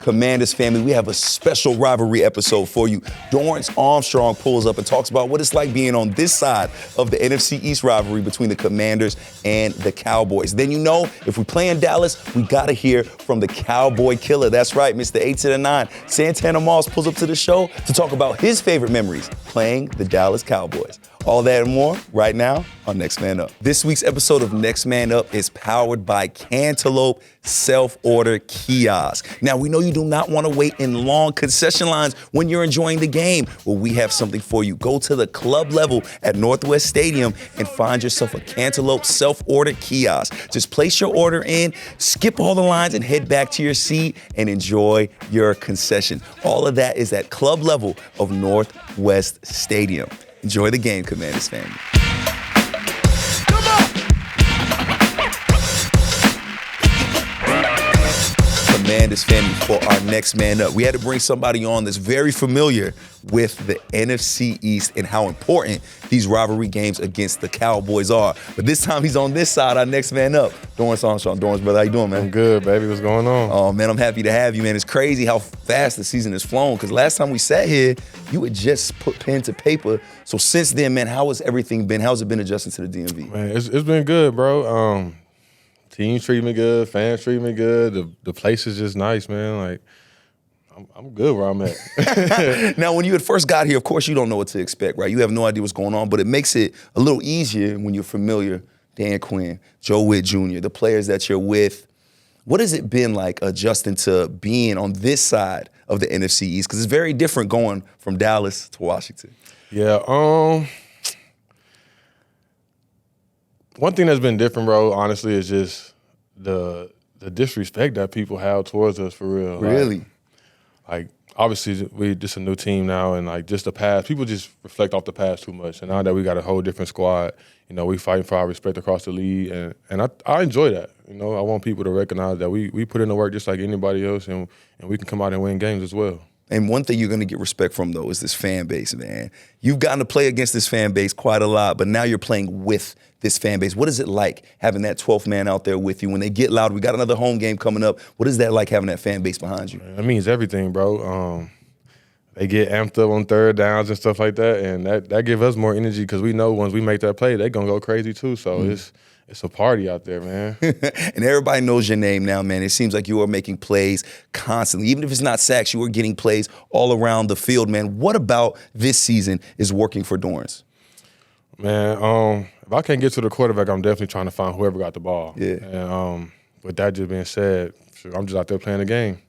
Commanders family, we have a special rivalry episode for you. Dorance Armstrong pulls up and talks about what it's like being on this side of the NFC East rivalry between the Commanders and the Cowboys. Then you know, if we play in Dallas, we gotta hear from the Cowboy killer. That's right, Mr. 8 to the 9. Santana pulls up to the show to talk about his favorite memories playing the Dallas Cowboys. All that and more right now on Next Man Up. This week's episode of Next Man Up is powered by Cantaloupe Self-Order Kiosk. Now, we know you do not want to wait in long concession lines when you're enjoying the game. Well, we have something for you. Go to the club level at Northwest Stadium and find yourself a Cantaloupe Self-Order Kiosk. Just place your order in, skip all the lines, and head back to your seat and enjoy your concession. All of that is at club level of Northwest Stadium. Enjoy the game, Commanders family. Commanders family, for our next man up, we had to bring somebody on that's very familiar with the NFC East and how important these rivalry games against the Cowboys are. But this time he's on this side, our next man up. Dorance Armstrong. Dorance, brother, how you doing, man? I'm good, baby. What's going on? Oh, man, I'm happy to have you, man. It's crazy how fast the season has flown, because last time we sat here, you had just put pen to paper. So since then, man, how has everything been? How's it been adjusting to the DMV? Man, it's been good, bro. Teams treat me good, fans treat me good. The place is just nice, man. Like, I'm good where I'm at. Now, when you had first got here, of course, you don't know what to expect, right? You have no idea what's going on, but it makes it a little easier when you're familiar. Dan Quinn, Joe Witt Jr., the players that you're with. What has it been like adjusting to being on this side of the NFC East? Because it's very different going from Dallas to Washington. Yeah, one thing that's been different, bro, honestly, is just the disrespect that people have towards us, for real. Really? Like obviously, we just a new team now, and like just the past, people just reflect off the past too much. And now that we got a whole different squad, you know, we fighting for our respect across the league, and I enjoy that. You know, I want people to recognize that we put in the work just like anybody else, and we can come out and win games as well. And one thing you're going to get respect from, though, is this fan base, man. You've gotten to play against this fan base quite a lot, but now you're playing with this fan base. What is it like having that 12th man out there with you? When they get loud, we got another home game coming up. What is that like having that fan base behind you? That means everything, bro. They get amped up on third downs and stuff like that, and that give us more energy because we know once we make that play, they're going to go crazy too. So it's a party out there, man. And everybody knows your name now, man. It seems like you are making plays constantly. Even if it's not sacks, you are getting plays all around the field, man. What about this season is working for Dorance? Man, if I can't get to the quarterback, I'm definitely trying to find whoever got the ball. Yeah. And with that just being said, I'm just out there playing the game.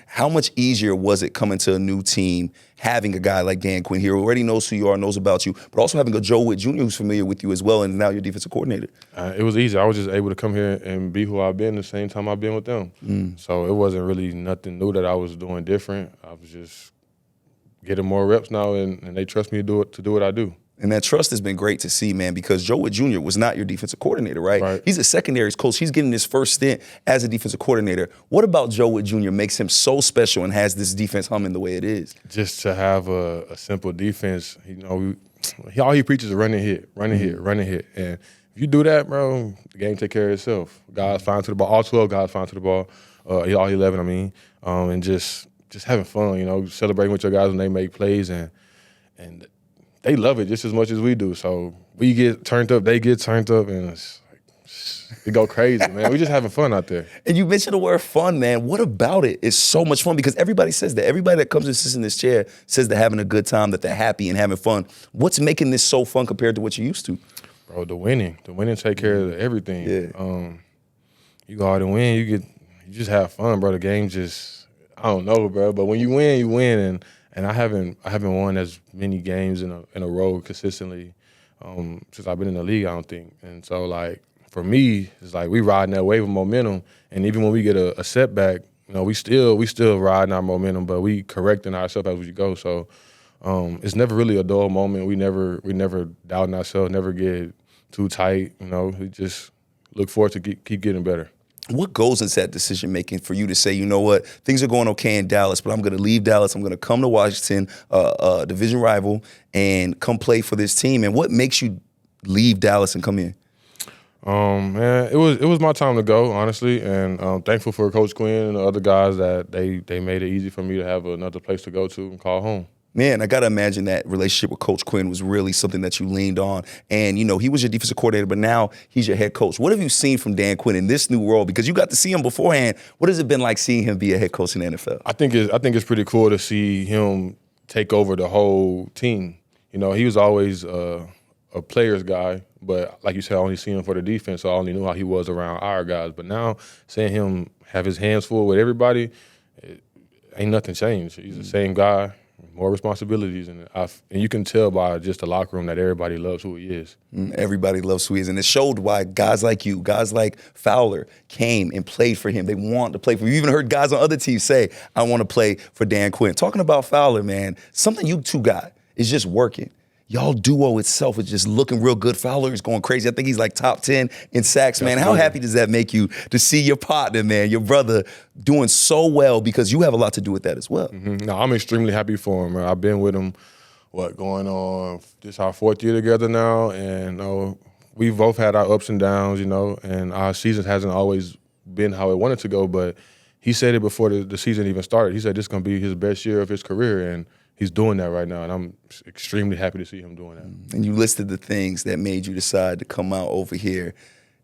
How much easier was it coming to a new team, having a guy like Dan Quinn here who already knows who you are, knows about you, but also having a Joe Witt Jr. who's familiar with you as well, and now you're defensive coordinator? It was easy. I was just able to come here and be who I've been the same time I've been with them. So it wasn't really nothing new that I was doing different. I was just getting more reps now, and they trust me to do what I do. And that trust has been great to see, man, because Joe Witt Jr. was not your defensive coordinator, right? He's a secondaries coach. He's getting his first stint as a defensive coordinator. What about Joe Witt Jr. makes him so special and has this defense humming the way it is? Just to have a simple defense, you know, all he preaches is run and hit, run and hit, run and hit. And if you do that, bro, the game take care of itself. Guys flying to the ball, all 12 guys flying to the ball, all 11, I mean, and just having fun, you know, celebrating with your guys when they make plays, and they love it just as much as we do. So we get turned up, they get turned up, and it go crazy, man. We just having fun out there. And you mentioned the word fun, man. What about it is so much fun? Because everybody says that. Everybody that comes and sits in this chair says they're having a good time, that they're happy and having fun. What's making this so fun compared to what you're used to? Bro, the winning. The winning take care of everything. Yeah. You go out and win, you just have fun, bro. The game just, I don't know, bro. But when you win, you win. And I haven't won as many games in a row consistently since I've been in the league, I don't think. And so, like, for me, it's like we riding that wave of momentum. And even when we get a setback, you know, we still riding our momentum, but we correcting ourselves as we go. So it's never really a dull moment. We never doubting ourselves, never get too tight. You know, we just look forward to keep getting better. What goes into that decision-making for you to say, you know what, things are going okay in Dallas, but I'm going to leave Dallas, I'm going to come to Washington, a division rival, and come play for this team? And what makes you leave Dallas and come here? Man, it was my time to go, honestly, and I'm thankful for Coach Quinn and the other guys that they made it easy for me to have another place to go to and call home. Man, I got to imagine that relationship with Coach Quinn was really something that you leaned on. And, you know, he was your defensive coordinator, but now he's your head coach. What have you seen from Dan Quinn in this new role? Because you got to see him beforehand. What has it been like seeing him be a head coach in the NFL? I think it's pretty cool to see him take over the whole team. You know, he was always a player's guy, but like you said, I only seen him for the defense, so I only knew how he was around our guys. But now seeing him have his hands full with everybody, ain't nothing changed. He's the same guy. More responsibilities, and you can tell by just the locker room that everybody loves who he is. Everybody loves who he is, and it showed why guys like you, guys like Fowler, came and played for him. They want to play for him. You even heard guys on other teams say, I want to play for Dan Quinn. Talking about Fowler, man, something you two got is just working. Y'all duo itself is just looking real good. Fowler is going crazy. I think he's like top 10 in sacks, man. How happy does that make you to see your partner, man, your brother, doing so well, because you have a lot to do with that as well? No, I'm extremely happy for him, man. I've been with him, going on, this our 4th year together now, and we've both had our ups and downs, and our season hasn't always been how it wanted to go, but he said it before the season even started. He said this is going to be his best year of his career, and he's doing that right now, and I'm extremely happy to see him doing that. And you listed the things that made you decide to come out over here.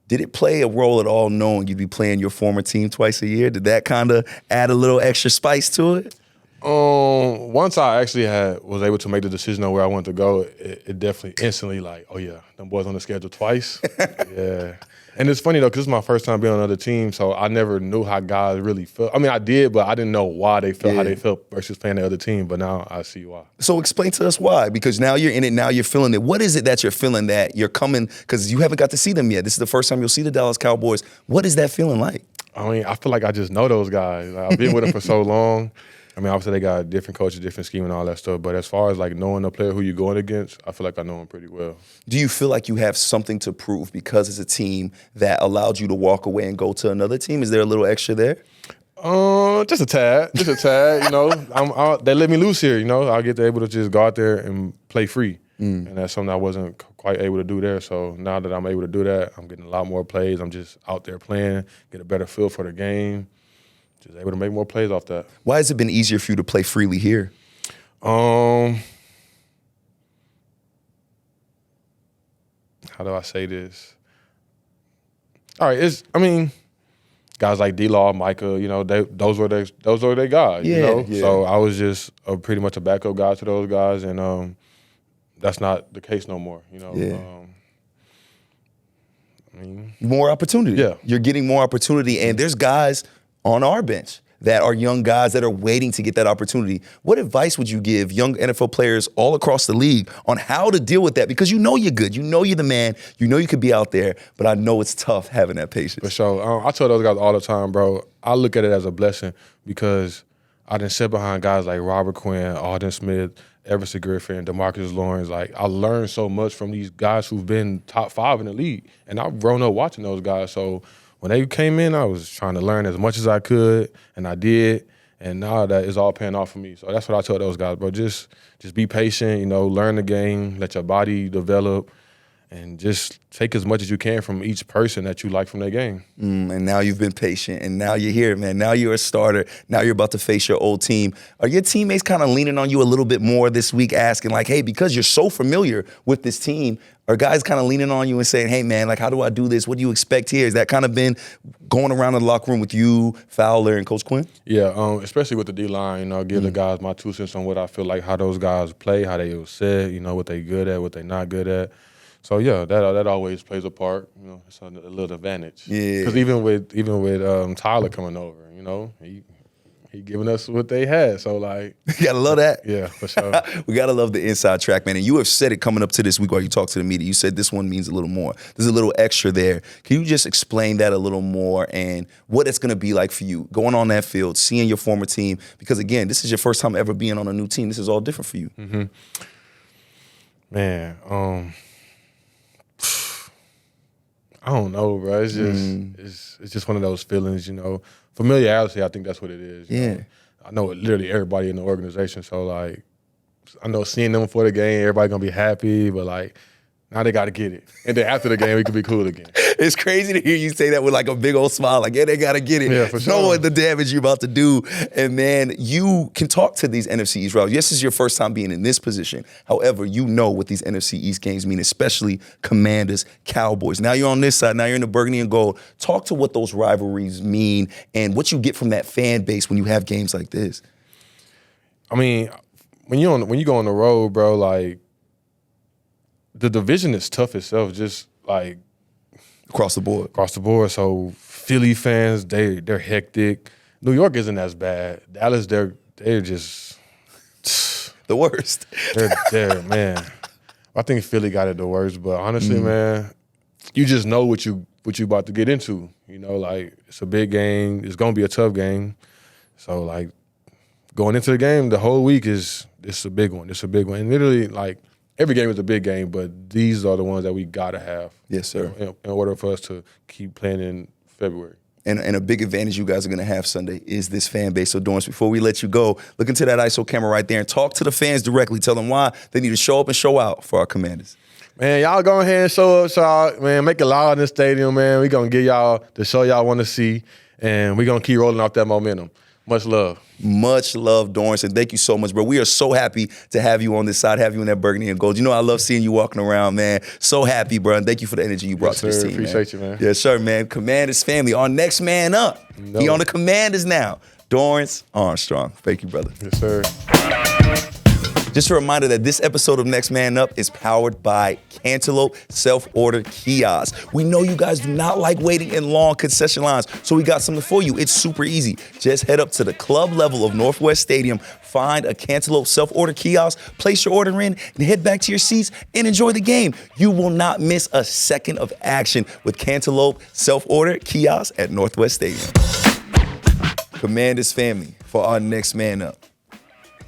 Did it play a role at all knowing you'd be playing your former team twice a year? Did that kind of add a little extra spice to it? Once I actually was able to make the decision on where I wanted to go, it definitely instantly like, oh yeah, them boys on the schedule twice. Yeah. And it's funny though, because it's my first time being on another team, so I never knew how guys really felt. I mean, I did, but I didn't know why they felt how they felt versus playing the other team. But now I see why. So explain to us why, because now you're in it, now you're feeling it. What is it that you're feeling that you're coming, because you haven't got to see them yet. This is the first time you'll see the Dallas Cowboys. What is that feeling like? I mean, I feel like I just know those guys. Like, I've been with them for so long. I mean, obviously they got different coaches, different scheme and all that stuff. But as far as like knowing the player who you're going against, I feel like I know him pretty well. Do you feel like you have something to prove because it's a team that allowed you to walk away and go to another team? Is there a little extra there? Just a tad. They let me loose here. I'll get to able to just go out there and play free. And that's something I wasn't quite able to do there. So now that I'm able to do that, I'm getting a lot more plays. I'm just out there playing, get a better feel for the game. Just able to make more plays off that. Why has it been easier for you to play freely here? How do I say this? All right, guys like D-Law, Micah, those were their guys, Yeah. So I was just pretty much a backup guy to those guys, and that's not the case no more, More opportunity. Yeah. You're getting more opportunity, and there's guys on our bench that are young guys that are waiting to get that opportunity. What advice would you give young NFL players all across the league on how to deal with that? Because you know you're good. You know you're the man. You know you could be out there, but I know it's tough having that patience. For sure. I tell those guys all the time, bro, I look at it as a blessing because I done sit behind guys like Robert Quinn, Alden Smith, Everson Griffin, DeMarcus Lawrence. Like, I learned so much from these guys who've been top 5 in the league, and I've grown up watching those guys. So when they came in, I was trying to learn as much as I could, and I did. And now that is all paying off for me. So that's what I tell those guys, bro. Just be patient, learn the game, let your body develop, and just take as much as you can from each person that you like from their game. And now you've been patient, and now you're here, man. Now you're a starter. Now you're about to face your old team. Are your teammates kind of leaning on you a little bit more this week, asking like, hey, because you're so familiar with this team, are guys kind of leaning on you and saying, hey, man, like, how do I do this? What do you expect here? Has that kind of been going around in the locker room with you, Fowler, and Coach Quinn? Yeah, especially with the D-line, give the guys my 2 cents on what I feel like, how those guys play, how they set, what they good at, what they not good at. So yeah, that always plays a part. It's a little advantage. Yeah. Because even with Tyler coming over, he giving us what they had. So like, you gotta love that. Yeah, for sure. We gotta love the inside track, man. And you have said it coming up to this week while you talk to the media. You said this one means a little more. There's a little extra there. Can you just explain that a little more and what it's gonna be like for you going on that field, seeing your former team? Because again, this is your first time ever being on a new team. This is all different for you. Mm-hmm. Man, I don't know, bro. It's just it's just one of those feelings, Familiarity, I think that's what it is. Yeah. I know literally everybody in the organization, so like, I know seeing them for the game, everybody gonna be happy, but like, now they got to get it. And then after the game, we can be cool again. It's crazy to hear you say that with like a big old smile, like, yeah, they got to get it. Yeah, for sure. Knowing the damage you're about to do. And man, you can talk to these NFC East rivals. Yes, this is your first time being in this position. However, you know what these NFC East games mean, especially Commanders, Cowboys. Now you're on this side, now you're in the burgundy and gold. Talk to what those rivalries mean and what you get from that fan base when you have games like this. I mean, when you go on the road, bro, like the division is tough itself, just like Across the board. So Philly fans, they're hectic. New York isn't as bad. Dallas, they're just The worst. they're man. I think Philly got it the worst, but honestly, man, you just know what you about to get into. You know, like it's a big game. It's gonna be a tough game. So like going into the game, the whole week it's a big one. It's a big one. And literally, like every game is a big game, but these are the ones that we gotta have. Yes, sir. In order for us to keep playing in February. And a big advantage you guys are going to have Sunday is this fan base. So, Dorance, before we let you go, look into that ISO camera right there and talk to the fans directly. Tell them why they need to show up and show out for our Commanders. Man, y'all go ahead and show up, y'all. Man, make it loud in the stadium, man. We're going to give y'all the show y'all want to see, and we're going to keep rolling off that momentum. Much love. Much love, Dorance, and thank you so much, bro. We are so happy to have you on this side, have you in that burgundy and gold. You know I love seeing you walking around, man. So happy, bro, and thank you for the energy you brought to this team, Appreciate you, man. Yes, sir, man. Commanders family, our next man up. He on the Commanders now. Dorance Armstrong. Thank you, brother. Yes, sir. Just a reminder that this episode of Next Man Up is powered by Cantaloupe Self-Order Kiosks. We know you guys do not like waiting in long concession lines, so we got something for you. It's super easy. Just head up to the club level of Northwest Stadium, find a Cantaloupe Self-Order Kiosk, place your order in, and head back to your seats and enjoy the game. You will not miss a second of action with Cantaloupe Self-Order Kiosks at Northwest Stadium. Commanders family, for our Next Man Up.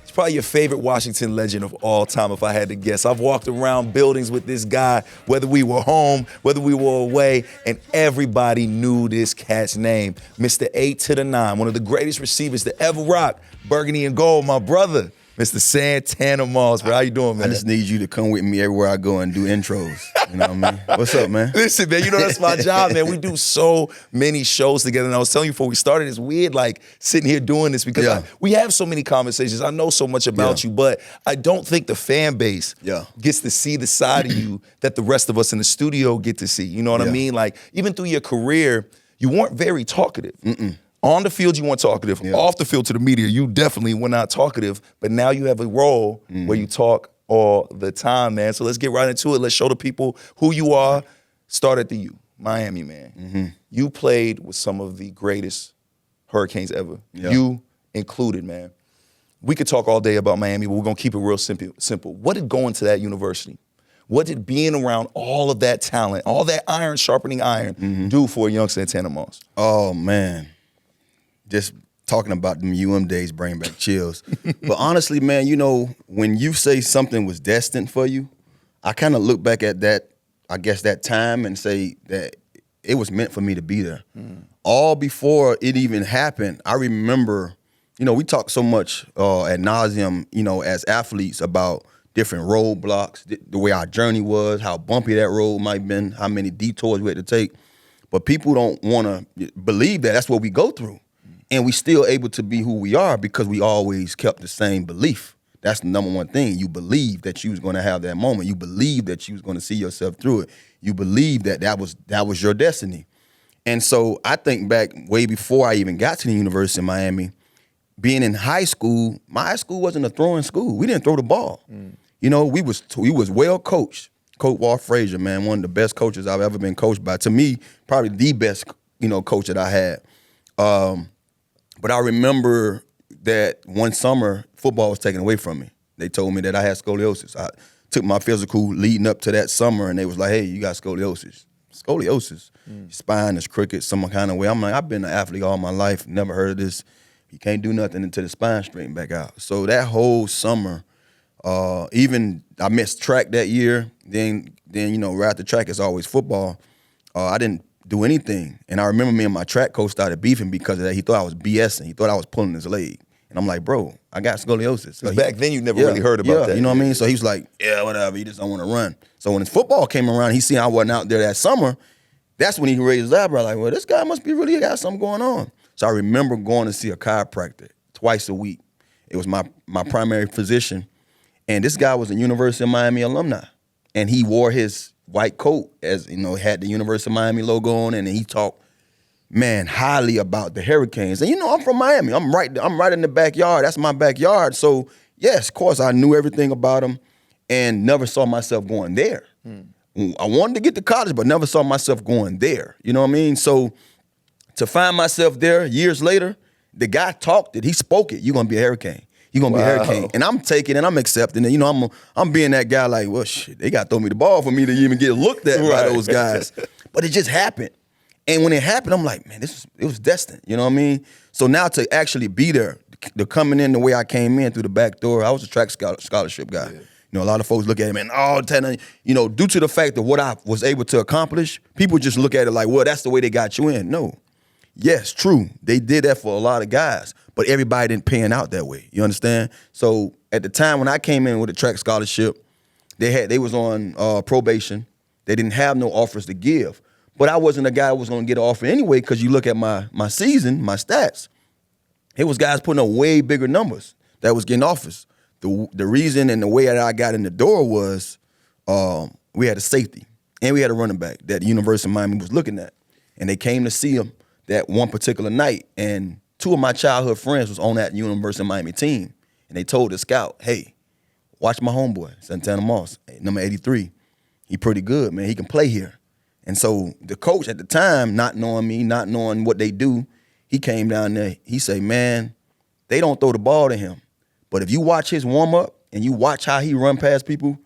It's probably your favorite Washington legend of all time, if I had to guess. I've walked around buildings with this guy, whether we were home, whether we were away, and everybody knew this cat's name. Mr. 8 to the 9, one of the greatest receivers to ever rock burgundy and gold, my brother, Mr. Santana Moss, bro. How you doing, man? I just need you to come with me everywhere I go and do intros. You know what I mean? What's up, man? Listen, man, you know that's my job, man. We do so many shows together. And I was telling you before we started, it's weird, like, sitting here doing this because we have so many conversations. I know so much about you, but I don't think the fan base gets to see the side of you that the rest of us in the studio get to see. You know what I mean? Like, even through your career, you weren't very talkative. On the field, you weren't talkative. Off the field to the media, you definitely were not talkative. But now you have a role where you talk all the time, man. So let's get right into it. Let's show the people who you are. Start at the U, Miami, man. You played with some of the greatest Hurricanes ever. You included, man. We could talk all day about Miami, but we're going to keep it real simple. What did going to that university, what did being around all of that talent, all that iron sharpening iron do for a young Santana Moss? Oh, man. Just talking about them UM days bring back chills. But honestly, man, you know, when you say something was destined for you, I kind of look back at that, I guess, that time and say that it was meant for me to be there. All before it even happened, I remember, you know, we talk so much ad nauseum, you know, as athletes about different roadblocks, the way our journey was, how bumpy that road might have been, how many detours we had to take. But people don't want to believe that that's what we go through. And we still able to be who we are because we always kept the same belief. That's the number one thing. You believe that you was going to have that moment. You believe that you was going to see yourself through it. You believe that that was your destiny. And so I think back way before I even got to the University of Miami, being in high school, my high school wasn't a throwing school. We didn't throw the ball. You know, we was well coached. Coach Walt Frazier, man, one of the best coaches I've ever been coached by. To me, probably the best, you know, coach that I had. But I remember that one summer, football was taken away from me. They told me that I had scoliosis. I took my physical leading up to that summer, and they was like, hey, you got scoliosis. Scoliosis. Your spine is crooked some kind of way. I'm like, I've been an athlete all my life, never heard of this. You can't do nothing until the spine straighten back out. So that whole summer, even I missed track that year. Then you know, right after track, it's always football. I didn't do anything. And I remember me and my track coach started beefing because of that. He thought I was BSing. He thought I was pulling his leg. And I'm like, bro, I got scoliosis. So back then you never really heard about that. You know what I mean? So he was like, yeah, whatever. You just don't want to run. So when his football came around, he seen I wasn't out there that summer. That's when he raised his eyebrow, like, well, this guy must be really got something going on. So I remember going to see a chiropractor twice a week. It was my primary physician. And this guy was a University of Miami alumni. And he wore his white coat, as you know, had the University of Miami logo on, and he talked, man, highly about the Hurricanes. And you know, I'm from Miami. I'm right in the backyard. That's my backyard. So yes, of course, I knew everything about them and never saw myself going there. I wanted to get to college, but never saw myself going there. You know what I mean? So to find myself there years later, the guy talked it. He spoke it. You're gonna be a Hurricane. You're gonna be a Hurricane. And I'm taking it, I'm accepting it. You know, I'm being that guy like, well, shit, they gotta throw me the ball for me to even get looked at by those guys. But it just happened. And when it happened, I'm like, man, it was destined. You know what I mean? So now to actually be there, to coming in the way I came in through the back door, I was a track scholarship guy. Yeah. You know, a lot of folks look at it, man, you know, due to the fact of what I was able to accomplish, people just look at it like, well, that's the way they got you in. No. Yes, true. They did that for a lot of guys, but everybody didn't pan out that way. You understand? So at the time when I came in with a track scholarship, they was on probation. They didn't have no offers to give. But I wasn't a guy who was going to get an offer anyway, because you look at my season, my stats, it was guys putting up way bigger numbers that was getting offers. The reason and the way that I got in the door was we had a safety and we had a running back that the University of Miami was looking at. And they came to see him that one particular night. And two of my childhood friends was on that University of Miami team. And they told the scout, hey, watch my homeboy, Santana Moss, number 83. He pretty good, man. He can play here. And so the coach at the time, not knowing me, not knowing what they do, he came down there. He say, man, they don't throw the ball to him. But if you watch his warm-up and you watch how he run past people,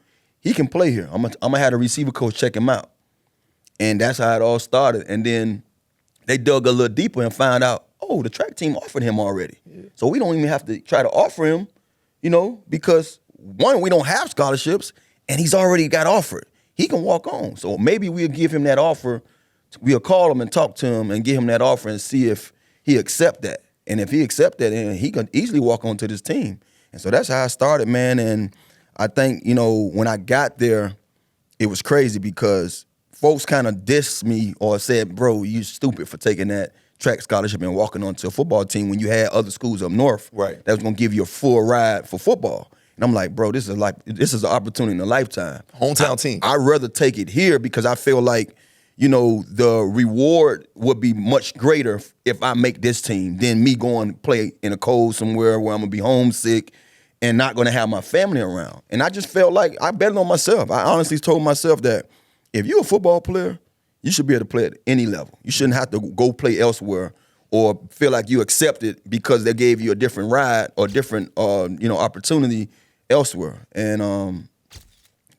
he can play here. I'm gonna have the receiver coach check him out. And that's how it all started. And then they dug a little deeper and found out, oh, the track team offered him already. Yeah. So we don't even have to try to offer him, you know, because one, we don't have scholarships, and he's already got offered. He can walk on. So maybe we'll give him that offer. We'll call him and talk to him and give him that offer and see if he accept that. And if he accept that, then he can easily walk on to this team. And so that's how I started, man. And I think, you know, when I got there, it was crazy because folks kind of dissed me or said, bro, you stupid for taking that track scholarship and walking onto a football team when you had other schools up north that was going to give you a full ride for football. And I'm like, bro, this is an opportunity in a lifetime. Hometown team. I'd rather take it here because I feel like, you know, the reward would be much greater if I make this team than me going to play in a cold somewhere where I'm going to be homesick and not going to have my family around. And I just felt like I betted on myself. I honestly told myself that if you're a football player, you should be able to play at any level. You shouldn't have to go play elsewhere or feel like you accepted because they gave you a different ride or different opportunity elsewhere. And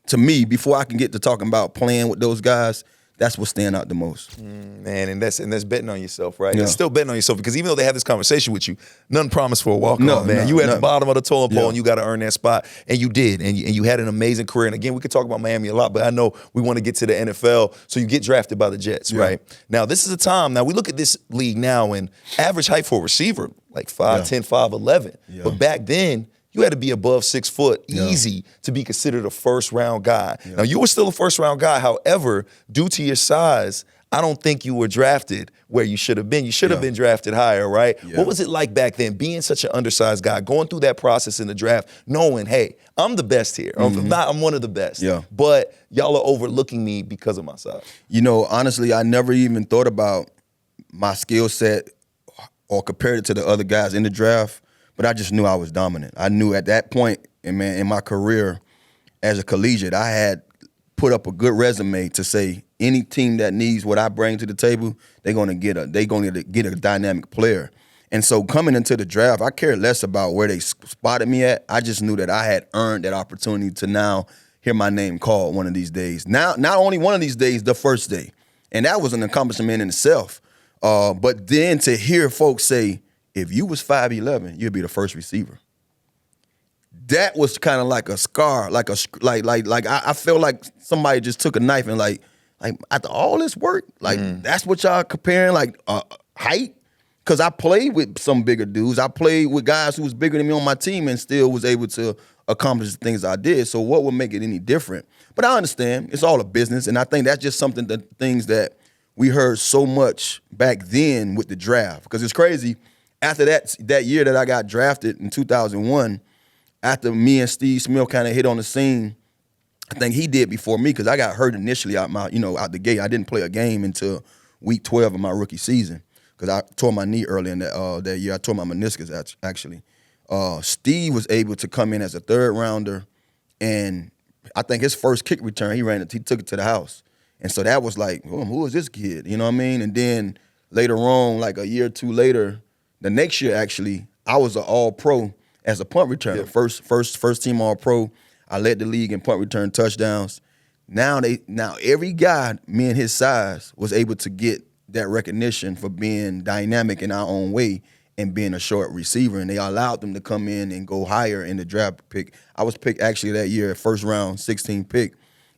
to me, before I can get to talking about playing with those guys, that's what stand out the most. Man, and that's betting on yourself, right? Yeah. It's still betting on yourself because even though they have this conversation with you, nothing promised for a walk-on, man. You at the bottom of the totem pole and you got to earn that spot, and you did, and you had an amazing career. And again, we could talk about Miami a lot, but I know we want to get to the NFL, so you get drafted by the Jets, right? Now, this is a time, now we look at this league now, and average height for a receiver, like 5'10", 5'11". Yeah. But back then, you had to be above 6 foot, easy to be considered a first-round guy. Yeah. Now, you were still a first-round guy. However, due to your size, I don't think you were drafted where you should have been. You should have been drafted higher, right? Yeah. What was it like back then, being such an undersized guy, going through that process in the draft, knowing, hey, I'm the best here. Mm-hmm. I'm one of the best. Yeah. But y'all are overlooking me because of my size. You know, honestly, I never even thought about my skill set or compared it to the other guys in the draft. But I just knew I was dominant. I knew at that point, in my career as a collegiate, I had put up a good resume to say any team that needs what I bring to the table, they're going to get a dynamic player. And so coming into the draft, I cared less about where they spotted me at. I just knew that I had earned that opportunity to now hear my name called one of these days. Now, not only one of these days, the first day. And that was an accomplishment in itself. But then to hear folks say, if you was 5'11", you'd be the first receiver. That was kind of like a scar, like I felt like somebody just took a knife and like after all this work, that's what y'all comparing, like height? Because I played with some bigger dudes. I played with guys who was bigger than me on my team and still was able to accomplish the things I did. So what would make it any different? But I understand it's all a business, and I think that's just things that we heard so much back then with the draft. Because it's crazy. After that year that I got drafted in 2001, after me and Steve Smith kind of hit on the scene, I think he did before me because I got hurt initially out the gate. I didn't play a game until week 12 of my rookie season because I tore my knee early in that year. I tore my meniscus actually. Steve was able to come in as a third rounder, and I think his first kick return, he took it to the house. And so that was like, oh, who is this kid? You know what I mean? And then later on, like a year or two later, the next year actually, I was an all-pro as a punt returner. Yeah. First team all-pro. I led the league in punt return touchdowns. Now every guy, me and his size, was able to get that recognition for being dynamic in our own way and being a short receiver, and they allowed them to come in and go higher in the draft pick. I was picked actually that year, first round, 16 pick,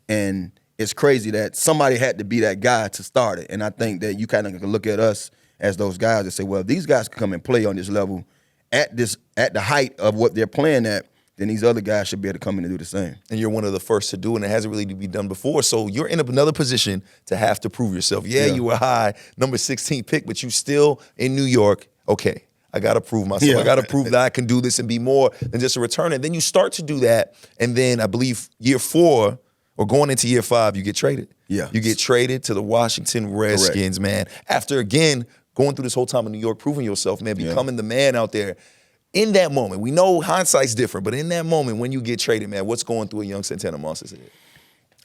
and it's crazy that somebody had to be that guy to start it. And I think that you kind of can look at us as those guys and say, well, if these guys can come and play on this level at the height of what they're playing at, then these other guys should be able to come in and do the same. And you're one of the first to do it, and it hasn't really been done before. So you're in another position to have to prove yourself. Yeah, you were high, number 16 pick, but you still in New York. Okay, I got to prove myself. Yeah. I got to prove that I can do this and be more than just a returner. And then you start to do that, and then I believe year 4 or going into year 5, you get traded. Yeah. You get traded to the Washington Redskins, man. After, again, going through this whole time in New York, proving yourself, man, becoming the man out there. In that moment, we know hindsight's different, but in that moment when you get traded, man, what's going through a young Santana Monster's head?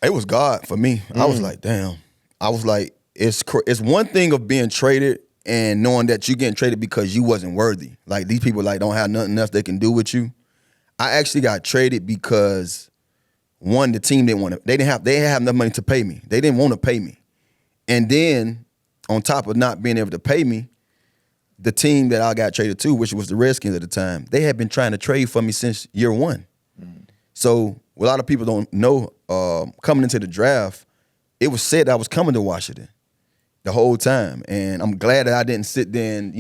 It was God for me. I was like, damn. I was like, it's one thing of being traded and knowing that you're getting traded because you wasn't worthy. Like, these people like don't have nothing else they can do with you. I actually got traded because, one, the team didn't want to. They didn't have enough money to pay me. They didn't want to pay me. And then, on top of not being able to pay me, the team that I got traded to, which was the Redskins at the time, they had been trying to trade for me since year 1. So a lot of people don't know, coming into the draft, it was said I was coming to Washington the whole time. And I'm glad that I didn't sit there and,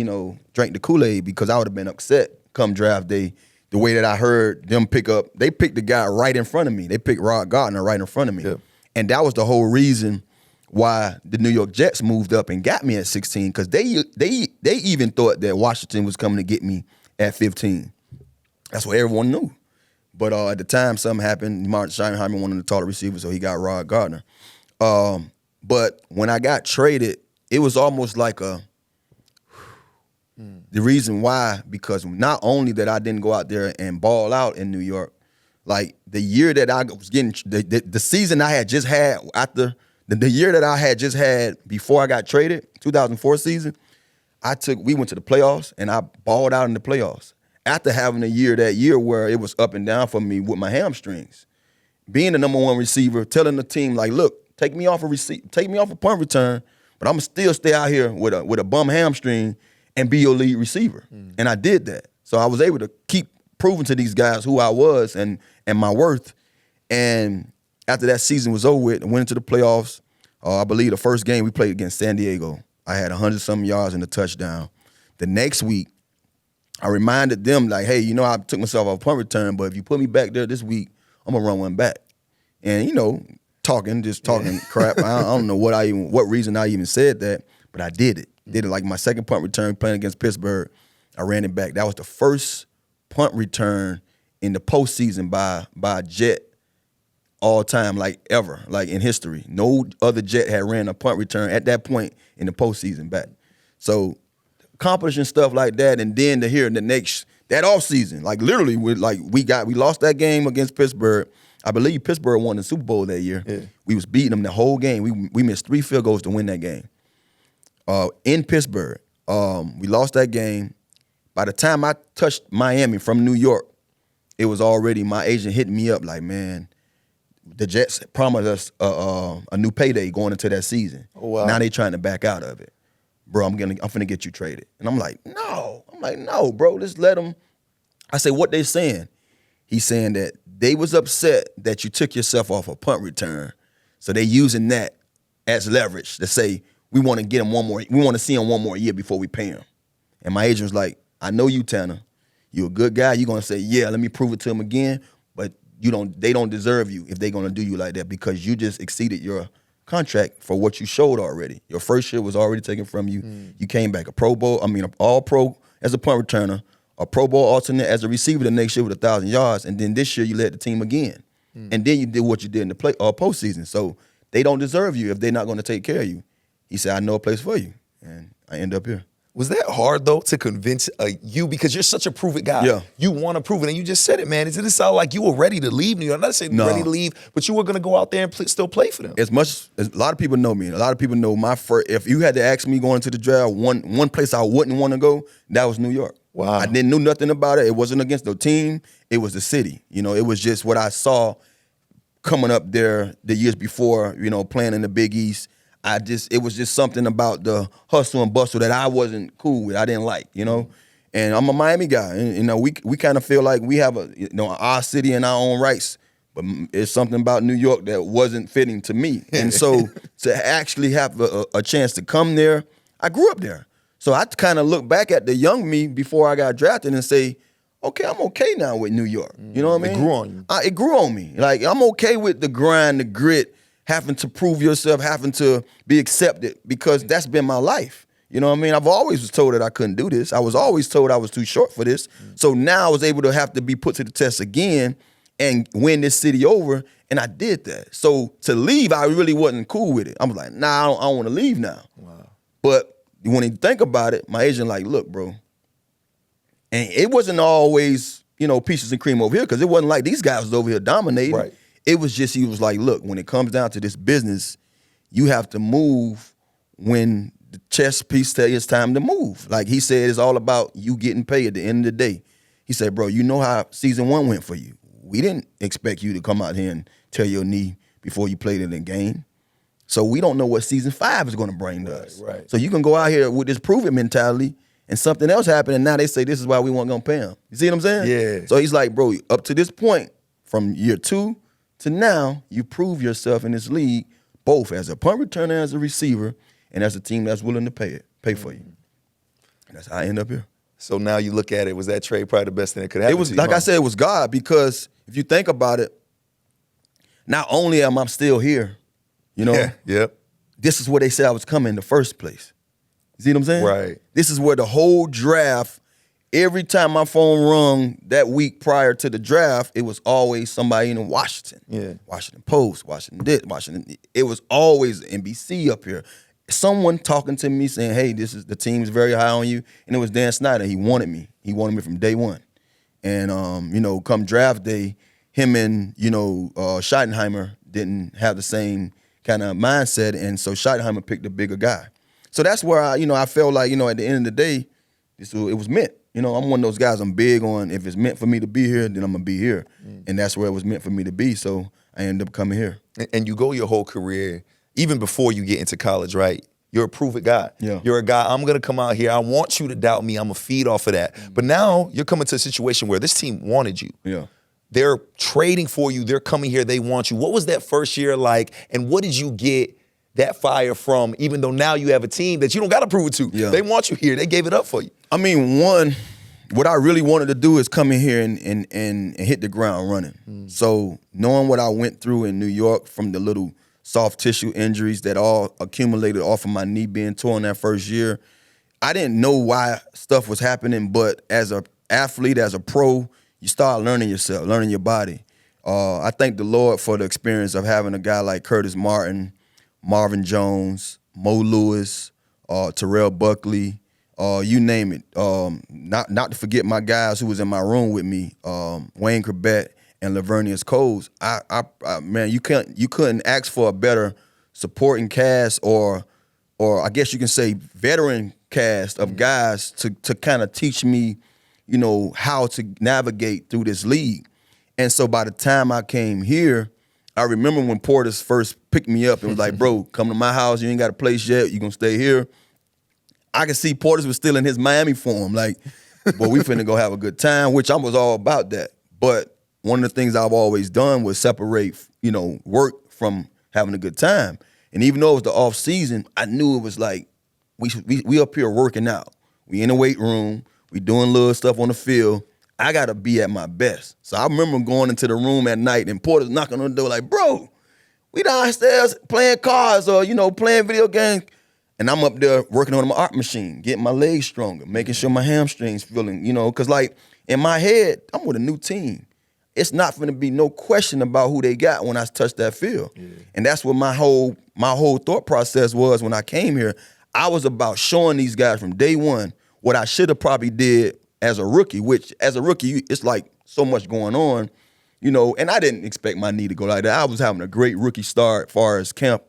drink the Kool-Aid, because I would have been upset come draft day, the way that I heard them they picked the guy right in front of me. They picked Rod Gardner right in front of me. Yeah. And that was the whole reason why the New York Jets moved up and got me at 16, because they even thought that Washington was coming to get me at 15. That's what everyone knew. But at the time, something happened. Martin Schottenheimer wanted the taller receiver, so he got Rod Gardner. But when I got traded, it was almost like the reason why, because not only that I didn't go out there and ball out in New York, like the year that I was getting, the season I had just had after, the year that I had just had before I got traded, 2004 season, we went to the playoffs and I balled out in the playoffs. After having a year that year where it was up and down for me with my hamstrings, being the number 1 receiver, telling the team like, look, take me off a punt return, but I'm gonna still stay out here with a bum hamstring and be your lead receiver. And I did that. So I was able to keep proving to these guys who I was and my worth. And after that season was over with, I went into the playoffs. I believe the first game we played against San Diego, I had 100-something yards and a touchdown. The next week, I reminded them, like, hey, I took myself off punt return, but if you put me back there this week, I'm going to run one back. And, talking crap. I don't know what reason I even said that, but I did it. Did it like my second punt return playing against Pittsburgh. I ran it back. That was the first punt return in the postseason by a Jet all time, like ever, like in history. No other Jet had ran a punt return at that point in the postseason back. So accomplishing stuff like that, and then to hear that offseason, like literally, we lost that game against Pittsburgh. I believe Pittsburgh won the Super Bowl that year. Yeah. We was beating them the whole game. We missed 3 field goals to win that game. In Pittsburgh, we lost that game. By the time I touched Miami from New York, it was already my agent hitting me up like, man, the Jets promised us a new payday going into that season. Oh, wow. Now they trying to back out of it. Bro, I'm finna get you traded. And I'm like, no, bro, just let them. I say, what they saying? He's saying that they was upset that you took yourself off a punt return. So they using that as leverage to say, we want to get him one more, we want to see him one more year before we pay him. And my agent was like, I know you, Tanner. You're a good guy. You're gonna say, yeah, let me prove it to him again. But they don't deserve you if they're gonna do you like that, because you just exceeded your contract for what you showed already. Your first year was already taken from you. You came back a Pro Bowl, an All-Pro as a punt returner, a Pro Bowl alternate as a receiver the next year with 1,000 yards, and then this year you led the team again. And then you did what you did in the postseason. So they don't deserve you if they're not going to take care of you. He said, I know a place for you, and I end up here. Was that hard, though, to convince you? Because you're such a prove-it guy. Yeah. You want to prove it, and you just said it, man. It didn't sound like you were ready to leave New York. I'm not saying you're ready to leave, but you were going to go out there and still play for them. As much as a lot of people know me, a lot of people know my first. If you had to ask me going into the draft, one place I wouldn't want to go, that was New York. Wow. I didn't know nothing about it. It wasn't against no team. It was the city. You know, it was just what I saw coming up there the years before, you know, playing in the Big East. It was just something about the hustle and bustle that I wasn't cool with. I didn't like, you know. And I'm a Miami guy, and you know, we kind of feel like we have our city and our own rights, but it's something about New York that wasn't fitting to me. And so to actually have a chance to come there, I grew up there. So I kind of look back at the young me before I got drafted and say, okay, I'm okay now with New York. You know what I mean? It grew on you. It grew on me. Like, I'm okay with the grind, the grit, having to prove yourself, having to be accepted, because that's been my life. You know what I mean? I've always was told that I couldn't do this. I was always told I was too short for this. So now I was able to have to be put to the test again and win this city over, and I did that. So to leave, I really wasn't cool with it. I was like, nah, I don't want to leave now. Wow. But when you think about it, my agent like, look, bro, and it wasn't always, you know, peaches and cream over here, because it wasn't like these guys was over here dominating. Right. It was just, he was like, look, when it comes down to this business, you have to move when the chess piece tells you it's time to move. Like he said, it's all about you getting paid at the end of the day. He said, bro, you know how season 1 went for you. We didn't expect you to come out here and tear your knee before you played in the game. So we don't know what season 5 is going to bring to us. Right. So you can go out here with this prove-it mentality, and something else happened, and now they say this is why we weren't going to pay him. You see what I'm saying? Yeah. So he's like, bro, up to this point, from year 2 to now, you prove yourself in this league, both as a punt returner, as a receiver, and as a team that's willing to pay for you. And that's how I end up here. So now you look at it, was that trade probably the best thing that could happen It was, to you, like I said, it was God, because if you think about it, not only am I still here, you know, Yep. this is where they said I was coming in the first place. You see what I'm saying? Right. This is where the whole draft, every time my phone rung that week prior to the draft, it was always somebody in Washington. Yeah. Washington Post, Washington this, Washington. It was always NBC up here. Someone talking to me saying, hey, the team's very high on you. And it was Dan Snyder. He wanted me. He wanted me from day one. And, you know, come draft day, him and, you know, Schottenheimer didn't have the same kind of mindset. And so Schottenheimer picked a bigger guy. So that's where I felt like, you know, at the end of the day, it was meant. You know, I'm one of those guys, I'm big on, if it's meant for me to be here, then I'm going to be here. And that's where it was meant for me to be. So I ended up coming here. And you go your whole career, even before you get into college, right? You're a prove-it guy. Yeah. You're a guy, I'm going to come out here. I want you to doubt me. I'm going to feed off of that. But now you're coming to a situation where this team wanted you. Yeah. They're trading for you. They're coming here. They want you. What was that first year like? And what did you get that fire from, even though now you have a team that you don't got to prove it to? Yeah. They want you here. They gave it up for you. I mean, one, what I really wanted to do is come in here and hit the ground running. So knowing what I went through in New York, from the little soft tissue injuries that all accumulated off of my knee being torn that first year, I didn't know why stuff was happening, but as an athlete, as a pro, you start learning yourself, learning your body. I thank the Lord for the experience of having a guy like Curtis Martin, Marvin Jones, Mo Lewis, Terrell Buckley, you name it. Not to forget my guys who was in my room with me, Wayne Corbett and Lavernius Coles. Man, you couldn't ask for a better supporting cast, or I guess you can say veteran cast of guys to kind of teach me, you know, how to navigate through this league. And so by the time I came here, I remember when Portis first picked me up and was like, bro, come to my house. You ain't got a place yet. You going to stay here. I could see Portis was still in his Miami form. Like, well, we finna go have a good time, which I was all about that. But one of the things I've always done was separate, you know, work from having a good time. And even though it was the off season, I knew it was like, we up here working out. We in the weight room. We doing little stuff on the field. I got to be at my best. So I remember going into the room at night and Porter's knocking on the door like, bro, We downstairs playing cards or, playing video games. And I'm up there working on my art machine, getting my legs stronger, making sure my hamstrings feeling, because like in my head, I'm with a new team. It's not going to be no question about who they got when I touch that field. Yeah. And that's what my whole thought process was when I came here. I was about showing these guys from day one what I should have probably did as a rookie, which as a rookie, it's like so much going on, and I didn't expect my knee to go like that. I was having a great rookie start as far as camp.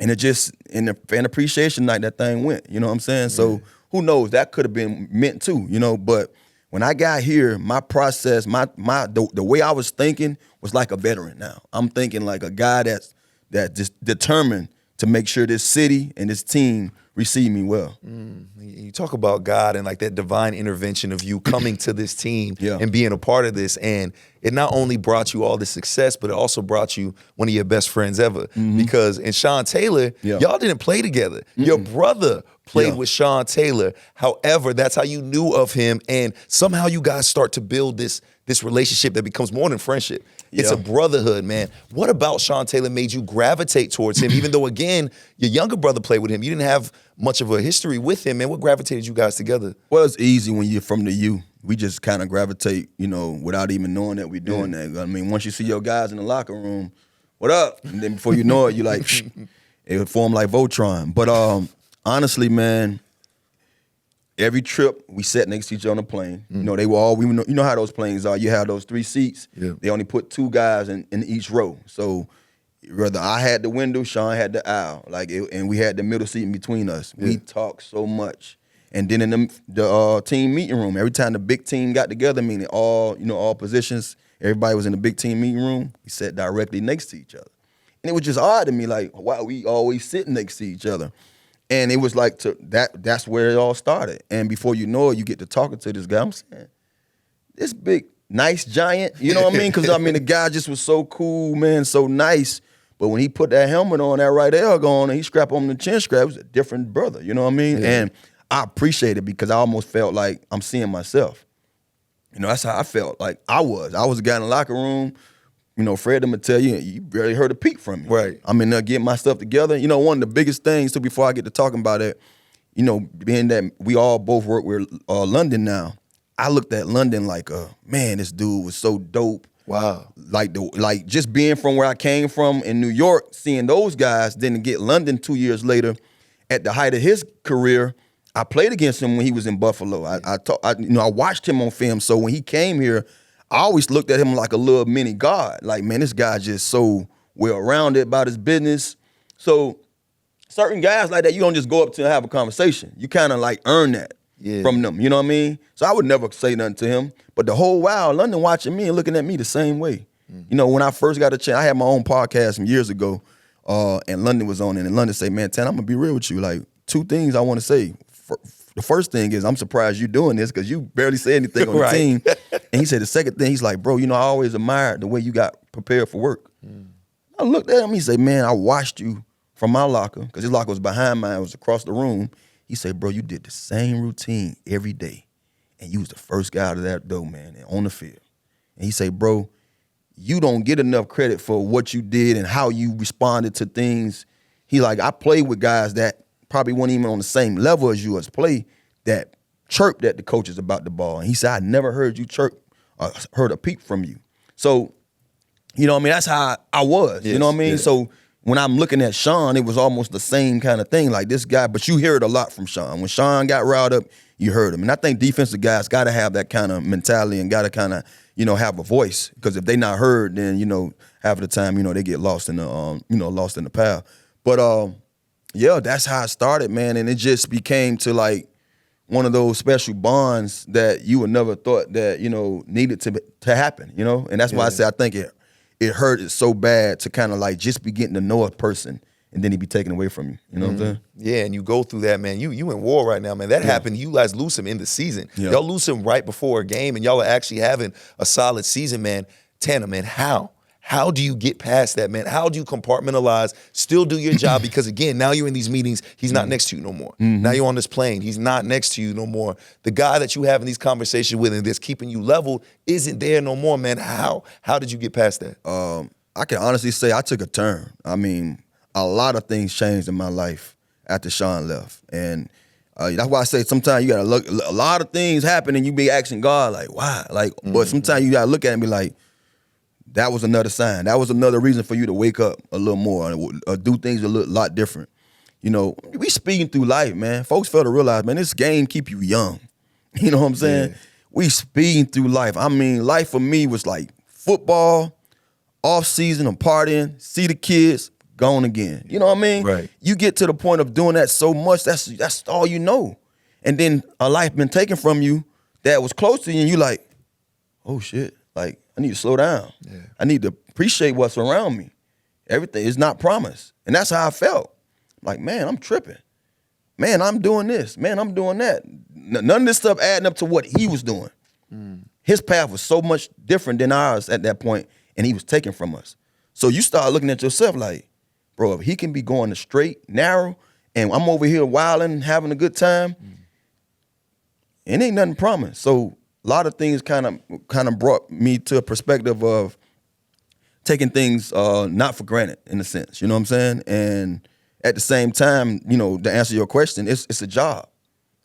And it just, in the fan appreciation night, that thing went, you know what I'm saying? Yeah. So who knows, that could have been meant too, but when I got here, my process, the way I was thinking was like a veteran now. I'm thinking like a guy that's just determined to make sure this city and this team receive me well. You talk about God and like that divine intervention of you coming to this team and being a part of this. And it not only brought you all this success, but it also brought you one of your best friends ever. Because in Sean Taylor, y'all didn't play together. Your brother played with Sean Taylor. However, that's how you knew of him. And somehow you guys start to build this relationship that becomes more than friendship. It's a brotherhood, man. What about Sean Taylor made you gravitate towards him, even though, again, your younger brother played with him? You didn't have much of a history with him, man. What gravitated you guys together? Well, it's easy when you're from the U. We just kind of gravitate, without even knowing that we're doing that. I mean, once you see your guys in the locker room, what up? And then before you know it, you're like, it would form like Voltron. But honestly, man, every trip we sat next to each other on the plane. They were all, you know how those planes are. You have those 3 seats. Yeah. They only put 2 guys in each row. So whether I had the window, Sean had the aisle, and we had the middle seat in between us. Yeah. We talked so much. And then in the team meeting room, every time the big team got together, meaning all positions, everybody was in the big team meeting room, we sat directly next to each other. And it was just odd to me, like, why we always sitting next to each other? And it was like that's where it all started. And before you know it, you get to talking to this guy. I'm saying, this big, nice giant, you know what I mean? Because, the guy just was so cool, man, so nice. But when he put that helmet on, that right elbow on, and he strapped on the chin strap, it was a different brother, you know what I mean? Yeah. And I appreciate it because I almost felt like I'm seeing myself. That's how I felt like I was. I was a guy in the locker room. Fred, I'm going to tell you, you barely heard a peep from me. Right. I'm in there getting my stuff together. One of the biggest things, too, before I get to talking about it, being that we all both work with London now, I looked at London like, man, this dude was so dope. Wow. Like just being from where I came from in New York, seeing those guys, then to get London 2 years later, at the height of his career, I played against him when he was in Buffalo. I watched him on film, so when he came here, I always looked at him like a little mini God. Like, man, this guy just so well-rounded about his business. So certain guys like that, you don't just go up to and have a conversation. You kind of like earn that from them, you know what I mean? So I would never say nothing to him. But the whole while, London watching me and looking at me the same way. When I first got a chance, I had my own podcast some years ago, and London was on it. And London said, man, Tan, I'm going to be real with you. Like, 2 things I want to say. The first thing is I'm surprised you're doing this because you barely say anything on the team. And he said the second thing, he's like, bro, I always admired the way you got prepared for work. I looked at him, he said, man, I watched you from my locker, because his locker was behind mine, it was across the room. He said, bro, you did the same routine every day. And you was the first guy out of that door, man, and on the field. And he said, bro, you don't get enough credit for what you did and how you responded to things. He like, I played with guys that probably weren't even on the same level as you as play, that chirped at the coaches about the ball. And he said, I never heard you chirp or heard a peep from you. So, that's how I was, you know what I mean? Yeah. So when I'm looking at Sean, it was almost the same kind of thing, like this guy, but you hear it a lot from Sean. When Sean got riled up, you heard him. And I think defensive guys got to have that kind of mentality and got to kind of, have a voice, because if they not heard, then, half of the time, they get lost in the pile. But, that's how it started, man. And it just became to like one of those special bonds that you would never thought that, needed to happen, And that's why I say I think it hurt it so bad to kind of like just be getting to know a person and then he be taken away from you. You know what I'm saying? Yeah, and you go through that, man. You in war right now, man. That happened. You guys lose him in the season. Yeah. Y'all lose him right before a game, and y'all are actually having a solid season, man. Tanner, man, how? How do you get past that, man? How do you compartmentalize, still do your job? Because, again, now you're in these meetings, he's not next to you no more. Now you're on this plane, he's not next to you no more. The guy that you having these conversations with and that's keeping you level isn't there no more, man. How did you get past that? I can honestly say I took a turn. I mean, a lot of things changed in my life after Sean left. And that's why I say sometimes you got to look, a lot of things happen and you be asking God, like, why? Like, but sometimes you got to look at it and be like, that was another sign. That was another reason for you to wake up a little more or do things a lot different. You know, we speeding through life, man. Folks fail to realize, man, this game keep you young. You know what I'm saying? Yeah. We speeding through life. I mean, life for me was like football, off season, I'm partying, see the kids, gone again. You know what I mean? Right. You get to the point of doing that so much, that's all you know. And then a life been taken from you that was close to you, and you like, oh shit, like I need to slow down. Yeah. I need to appreciate what's around me. Everything is not promised. And that's how I felt. Like, man, I'm tripping. Man, I'm doing this. Man, I'm doing that. None of this stuff adding up to what he was doing. His path was so much different than ours at that point, and he was taken from us. So you start looking at yourself like, bro, if he can be going the straight, narrow, and I'm over here wilding, having a good time, it ain't nothing promised. So a lot of things kind of brought me to a perspective of taking things not for granted, in a sense. You know what I'm saying? And at the same time, you know, to answer your question, it's a job.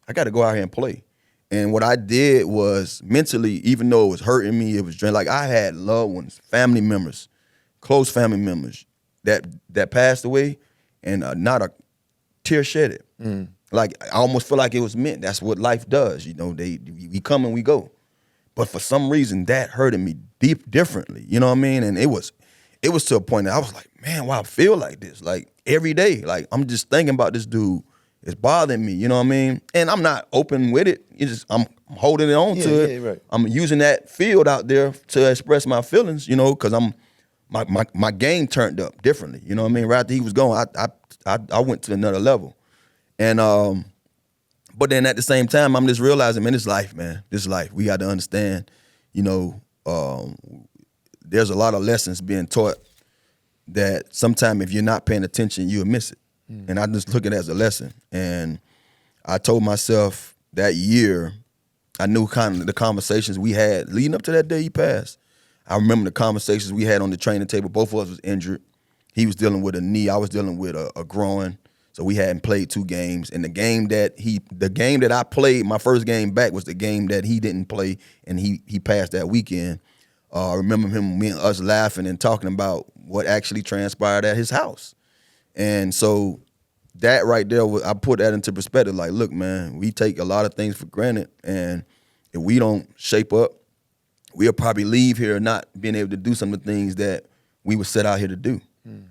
I got to go out here and play. And what I did was mentally, even though it was hurting me, it was draining. Like I had loved ones, family members, close family members that passed away, and not a tear shedded. Like I almost feel like it was meant. That's what life does. You know, we come and we go. But for some reason, that hurted me differently. You know what I mean? And it was to a point that I was like, man, why I feel like this? Like every day, like I'm just thinking about this dude. It's bothering me. You know what I mean? And I'm not open with it. It's just I'm holding it on to it. Yeah, right. I'm using that field out there to express my feelings. You know, because my game turned up differently. You know what I mean? Right after he was gone, I went to another level. And but then at the same time, I'm just realizing, man, this life, man. This life. We got to understand, you know, there's a lot of lessons being taught that sometimes if you're not paying attention, you'll miss it. And I just look at it as a lesson. And I told myself that year, I knew kind of the conversations we had leading up to that day he passed. I remember the conversations we had on the training table. Both of us was injured. He was dealing with a knee. I was dealing with a groin. So we hadn't played 2 games. And the game that I played, my first game back, was the game that he didn't play, and he passed that weekend. I remember me and us laughing and talking about what actually transpired at his house. And so that right there, I put that into perspective. Like, look, man, we take a lot of things for granted, and if we don't shape up, we'll probably leave here not being able to do some of the things that we were set out here to do.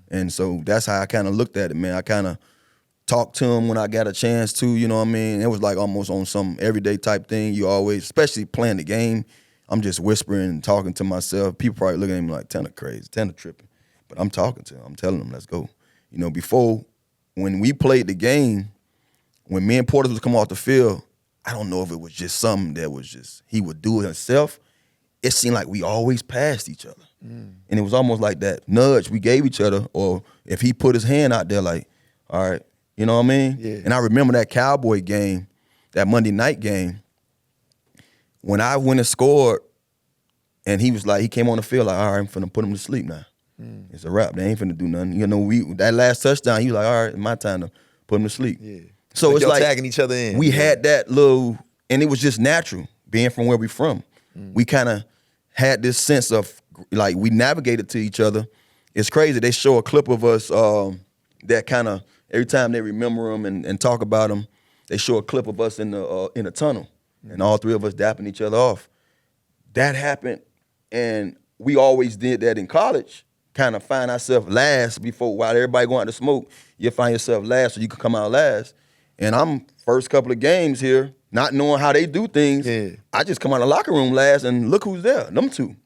And so that's how I kind of looked at it, man. I kind of talked to him when I got a chance to, you know what I mean? It was like almost on some everyday type thing. You always, especially playing the game, I'm just whispering and talking to myself. People probably looking at me like, Tanner crazy, Tanner tripping. But I'm talking to him. I'm telling him, let's go. You know, before, when we played the game, when me and Portis was coming off the field, I don't know if it was just something that was just, he would do it himself. It seemed like we always passed each other. And it was almost like that nudge we gave each other, or if he put his hand out there like, all right, you know what I mean? Yeah. And I remember that Cowboy game, that Monday night game, when I went and scored, and he was like, he came on the field like, all right, I'm finna put him to sleep now. It's a wrap. They ain't finna do nothing. You know, that last touchdown, he was like, all right, it's my time to put him to sleep. Yeah. So but it's like tagging each other in. We had that little, and it was just natural, being from where we from. We kind of had this sense of, like, we navigated to each other. It's crazy. They show a clip of us that kind of, every time they remember him and talk about him, they show a clip of us in a tunnel, and all 3 of us dapping each other off. That happened, and we always did that in college, kind of find ourselves last while everybody going out to smoke, you find yourself last so you can come out last. And I'm first couple of games here, not knowing how they do things. Yeah. I just come out of the locker room last, and look who's there, them 2.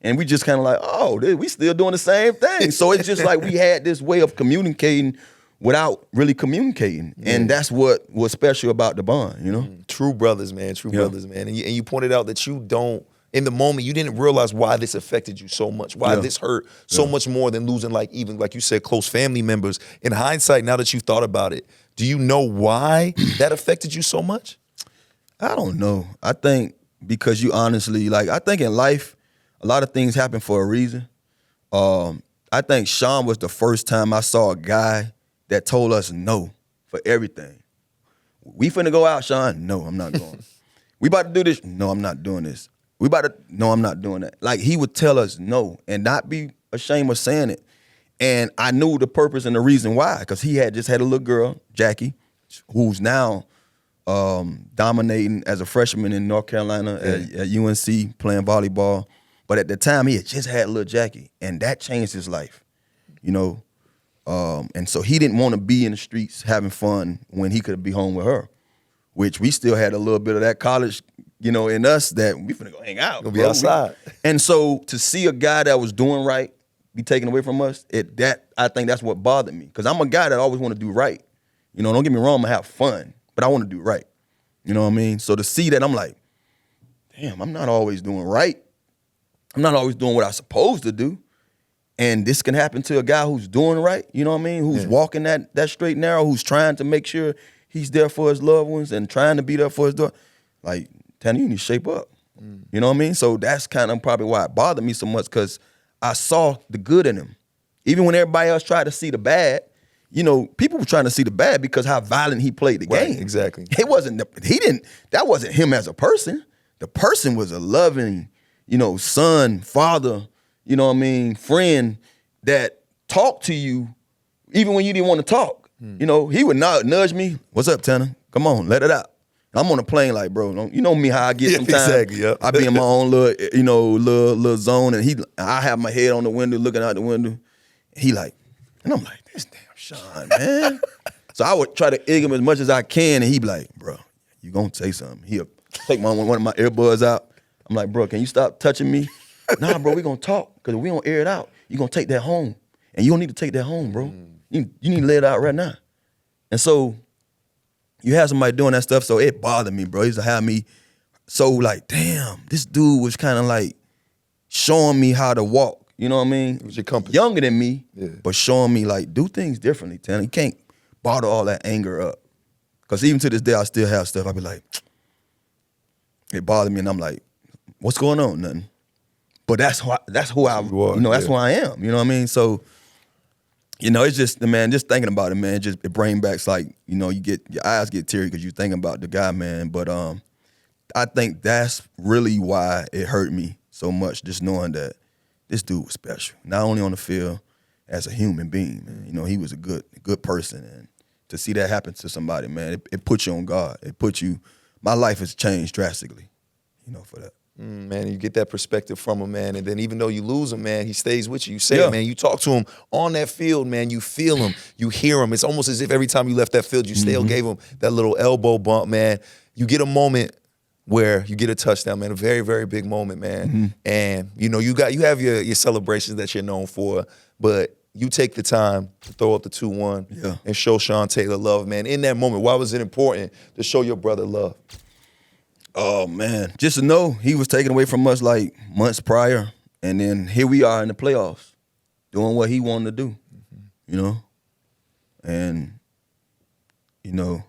And we just kind of like, oh, we still doing the same thing. So it's just like we had this way of communicating without really communicating. Yeah. And that's what was special about the bond, you know? True brothers, man. True brothers, man. And you pointed out that you don't, in the moment, you didn't realize why this affected you so much, why this hurt so much more than losing, like, even, like you said, close family members. In hindsight, now that you've thought about it, do you know why that affected you so much? I don't know. I think because you honestly, like, I think in life, a lot of things happen for a reason. I think Sean was the first time I saw a guy that told us no for everything. We finna go out, Sean? No, I'm not going. We about to do this? No, I'm not doing this. No, I'm not doing that. Like, he would tell us no and not be ashamed of saying it. And I knew the purpose and the reason why, because he had just had a little girl, Jackie, who's now dominating as a freshman in North Carolina at UNC playing volleyball. But at the time, he had just had little Jackie, and that changed his life, you know. And so he didn't want to be in the streets having fun when he could be home with her, which we still had a little bit of that college, you know, in us that we finna go hang out. Gonna be outside. And so to see a guy that was doing right be taken away from us, I think that's what bothered me. Because I'm a guy that always want to do right. You know, don't get me wrong, I'm gonna have fun, but I want to do right. You know what I mean? So to see that, I'm like, damn, I'm not always doing right. I'm not always doing what I'm supposed to do. And this can happen to a guy who's doing right, you know what I mean? Who's walking that straight and narrow, who's trying to make sure he's there for his loved ones and trying to be there for his daughter. Like, Tanner, you need to shape up. You know what I mean? So that's kind of probably why it bothered me so much, because I saw the good in him. Even when everybody else tried to see the bad, you know, people were trying to see the bad because how violent he played the game. Exactly. That wasn't him as a person. The person was a loving, you know, son, father, you know what I mean, friend that talked to you even when you didn't want to talk. You know, he would nudge me, what's up, Tanner? Come on, let it out. I'm on the plane like, bro, you know me how I get sometimes. Exactly, yep. I be in my own little, you know, little zone, and I have my head on the window, looking out the window. He like, and I'm like, this damn Sean, man. So I would try to egg him as much as I can, and he'd be like, bro, you gonna say something. He'll take one of my earbuds out. I'm like, bro, can you stop touching me? Nah, bro, we gonna talk, because if we don't air it out, you gonna take that home. And you don't need to take that home, bro. You need to lay it out right now. And so you have somebody doing that stuff, so it bothered me, bro. It used to have me so like, damn, this dude was kind of like showing me how to walk. You know what I mean? It was your compass. Younger than me, but showing me like, do things differently, Tanner. You can't bottle all that anger up. Because even to this day, I still have stuff. I be like, it bothered me, and I'm like, what's going on? Nothing. But that's who I you know, that's who I am. You know what I mean? So, you know, it's just, man, just thinking about it, man, it brings back, like, you know, your eyes get teary because you're thinking about the guy, man. But I think that's really why it hurt me so much, just knowing that this dude was special, not only on the field, as a human being, man. You know, he was a good person, and to see that happen to somebody, man, it puts you on guard. My life has changed drastically, you know, for that. Man, you get that perspective from him, man. And then even though you lose him, man, he stays with you. You say it, man. You talk to him on that field, man. You feel him. You hear him. It's almost as if every time you left that field, you still gave him that little elbow bump, man. You get a moment where you get a touchdown, man. A very, very big moment, man. And, you know, you have your celebrations that you're known for, but you take the time to throw up the 2-1 and show Sean Taylor love, man. In that moment, why was it important to show your brother love? Oh, man. Just to know he was taken away from us like months prior, and then here we are in the playoffs doing what he wanted to do, you know? And, you know,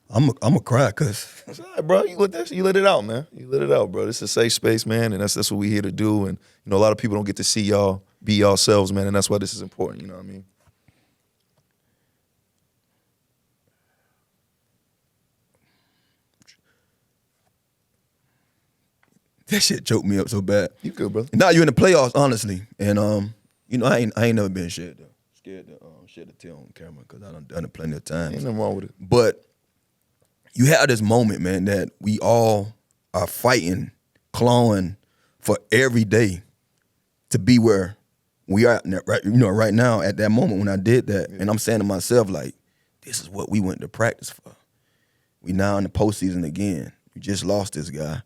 I'm a cry because that's all right, bro. You let it out, man. You let it out, bro. This is a safe space, man, and that's what we're here to do. And, you know, a lot of people don't get to see y'all be yourselves, man, and that's why this is important, you know what I mean? that shit choked me up so bad. You good, brother? Now you're in the playoffs, honestly, and you know I ain't never been scared to shed a tear on camera because I done it plenty of times. Ain't nothing wrong with it. But you have this moment, man, that we all are fighting, clawing for every day to be where we are, right now at that moment when I did that, and I'm saying to myself like, this is what we went to practice for. We now in the postseason again. We just lost this guy.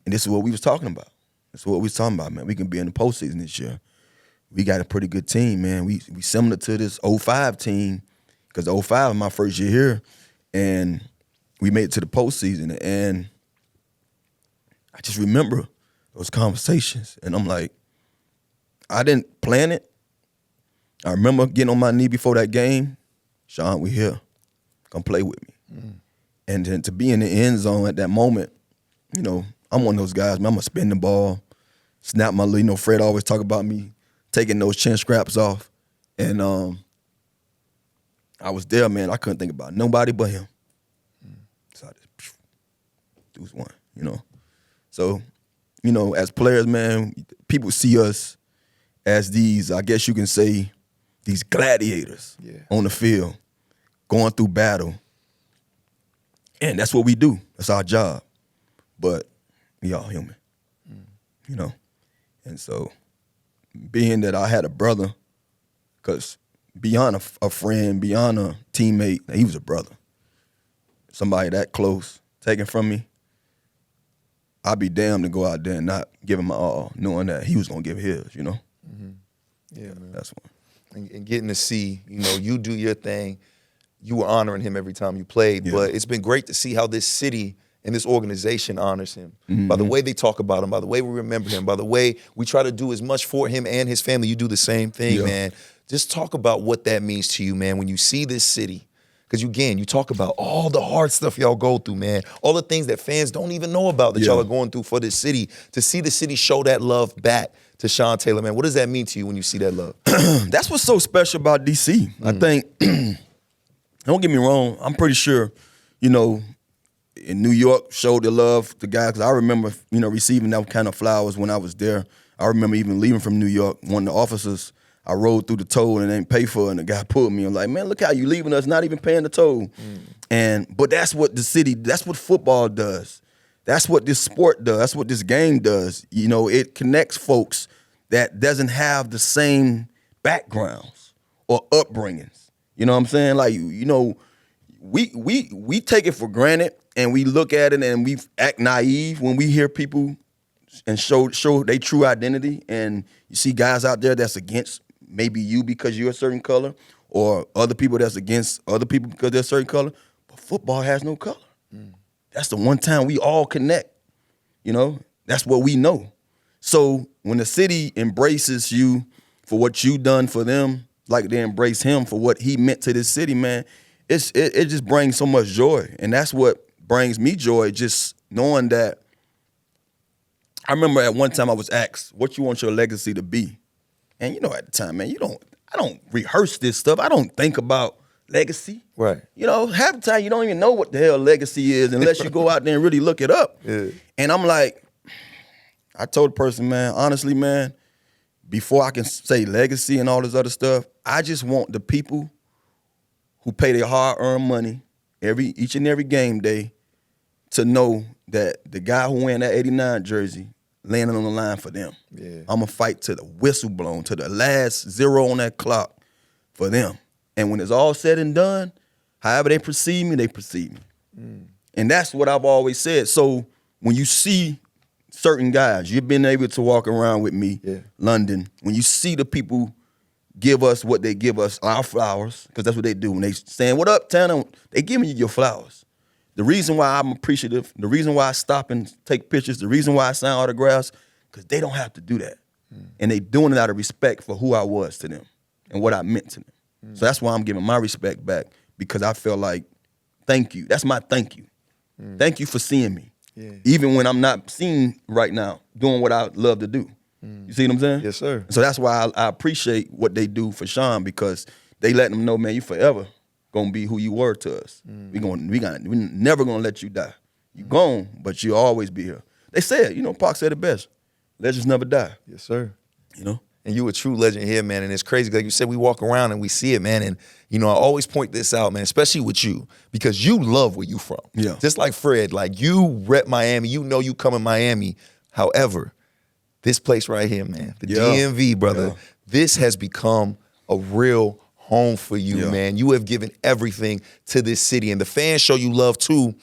And this is what we was talking about. This is what we was talking about, man. We can be in the postseason this year. We got a pretty good team, man. We similar to this 05 team, because the 05 was my first year here, and we made it to the postseason. And I just remember those conversations, and I'm like, I didn't plan it. I remember getting on my knee before that game. Sean, we here. Come play with me. And then to be in the end zone at that moment, you know, I'm one of those guys, man, I'm going to spin the ball, snap my, Fred always talk about me taking those chin straps off. And I was there, man. I couldn't think about nobody but him. So I just, do one, you know. So, you know, as players, man, people see us as these, I guess you can say, these gladiators on the field, going through battle. And that's what we do. That's our job. But we all human, you know. And so being that I had a brother, because beyond a friend, beyond a teammate, he was a brother. Somebody that close, taken from me, I'd be damned to go out there and not give him my all, knowing that he was going to give his, you know. Yeah, man. That's one. And getting to see, you know, you do your thing. You were honoring him every time you played, but it's been great to see how this city and this organization honors him. By the way they talk about him, by the way we remember him, by the way we try to do as much for him and his family. You do the same thing, man. Just talk about what that means to you, man, when you see this city. Because, again, you talk about all the hard stuff y'all go through, man. All the things that fans don't even know about that y'all are going through for this city. To see the city show that love back to Sean Taylor, man, what does that mean to you when you see that love? That's what's so special about D.C. I think, don't get me wrong, I'm pretty sure, you know, in New York showed the love to guys. Because I remember, you know, receiving that kind of flowers when I was there. I remember even leaving from New York. One of the officers, I rode through the toll and didn't pay for it, and the guy pulled me. I'm like, man, look how you leaving us, not even paying the toll. But that's what the city, that's what football does. That's what this sport does. That's what this game does. You know, it connects folks that doesn't have the same backgrounds or upbringings. You know what I'm saying? Like, you know, we take it for granted and we look at it and we act naive when we hear people and show their true identity. And you see guys out there that's against maybe you because you're a certain color, or other people that's against other people because they're a certain color. But football has no color. That's the one time we all connect. You know, that's what we know. So when the city embraces you for what you done for them, like they embrace him for what he meant to this city, man, it just brings so much joy. And that's what brings me joy, just knowing that. I remember at one time I was asked, what you want your legacy to be? And you know, at the time, man, I don't rehearse this stuff. I don't think about legacy. Right. You know, half the time you don't even know what the hell legacy is unless you go out there and really look it up. And I'm like, I told the person, man, honestly, man, before I can say legacy and all this other stuff, I just want the people who pay their hard-earned money each and every game day to know that the guy who wearing that 89 jersey landing on the line for them. I'm going to fight to the whistle blown, to the last zero on that clock for them. And when it's all said and done, however they perceive me, they perceive me. And that's what I've always said. So when you see certain guys, you've been able to walk around with me, London, when you see the people give us what they give us, our flowers, because that's what they do. When they saying, what up, Tana, they giving you your flowers. The reason why I'm appreciative, the reason why I stop and take pictures, the reason why I sign autographs, because they don't have to do that. And they doing it out of respect for who I was to them and what I meant to them. So that's why I'm giving my respect back, because I feel like, thank you. That's my thank you. Thank you for seeing me. Even when I'm not seen right now, doing what I love to do. You see what I'm saying? Yes, sir. So that's why I appreciate what they do for Sean, because they letting them know, man, you forever gonna be who you were to us. We never gonna let you die. You gone, but you'll always be here. They said, you know, Pac said it best. Legends never die. Yes, sir. You know? And you a true legend here, man. And it's crazy. Like you said, we walk around and we see it, man. And, you know, I always point this out, man, especially with you, because you love where you from. Yeah. Just like Fred, like you rep Miami. You know you come in Miami. However, this place right here, man, the DMV, brother, this has become a real home for you, man. You have given everything to this city. And the fans show you love, too.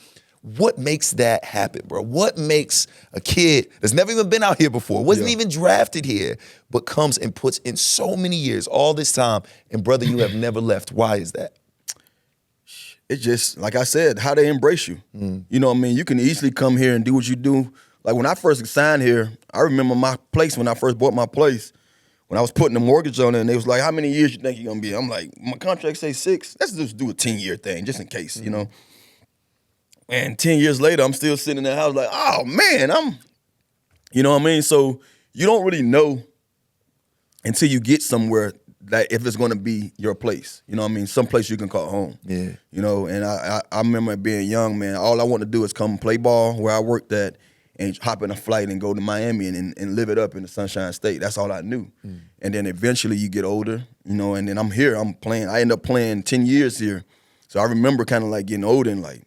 What makes that happen, bro? What makes a kid that's never even been out here before, wasn't even drafted here, but comes and puts in so many years, all this time, and brother, you have never left. Why is that? It's just, like I said, how they embrace you. You know what I mean? You can easily come here and do what you do. Like when I first signed here, I remember my place when I first bought my place, when I was putting the mortgage on it, and they was like, how many years you think you're going to be? I'm like, my contract say 6. Let's just do a 10-year thing, just in case, you know? And 10 years later, I'm still sitting in the house like, oh, man, you know what I mean? So you don't really know until you get somewhere that if it's going to be your place. You know what I mean? Some place you can call home. Yeah. You know, and I remember being young, man, all I wanted to do is come play ball where I worked at and hop in a flight and go to Miami and live it up in the Sunshine State. That's all I knew. And then eventually you get older, you know, and then I'm here. I'm playing. I end up playing 10 years here. So I remember kind of like getting older and like,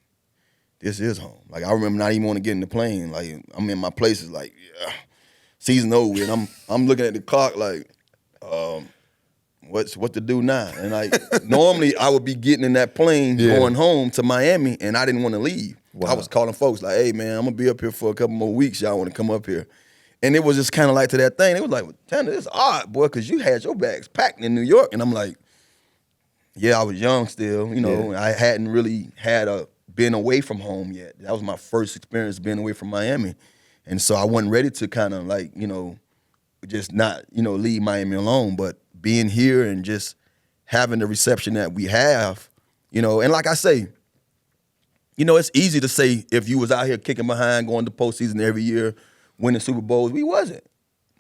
this is home. Like I remember not even want to get in the plane. Like I'm in my places like, yeah, season over with. I'm looking at the clock like, what to do now? And like normally I would be getting in that plane going home to Miami and I didn't want to leave. Wow. I was calling folks like, hey man, I'm gonna be up here for a couple more weeks. Y'all want to come up here? And it was just kind of like to that thing. It was like, well, Tanner, this is odd, boy, because you had your bags packed in New York. And I'm like, yeah, I was young still. You know, I hadn't really been away from home yet. That was my first experience being away from Miami. And so I wasn't ready to kind of like, you know, just not, you know, leave Miami alone. But being here and just having the reception that we have, you know, and like I say, you know, it's easy to say if you was out here kicking behind, going to postseason every year, winning Super Bowls. We wasn't.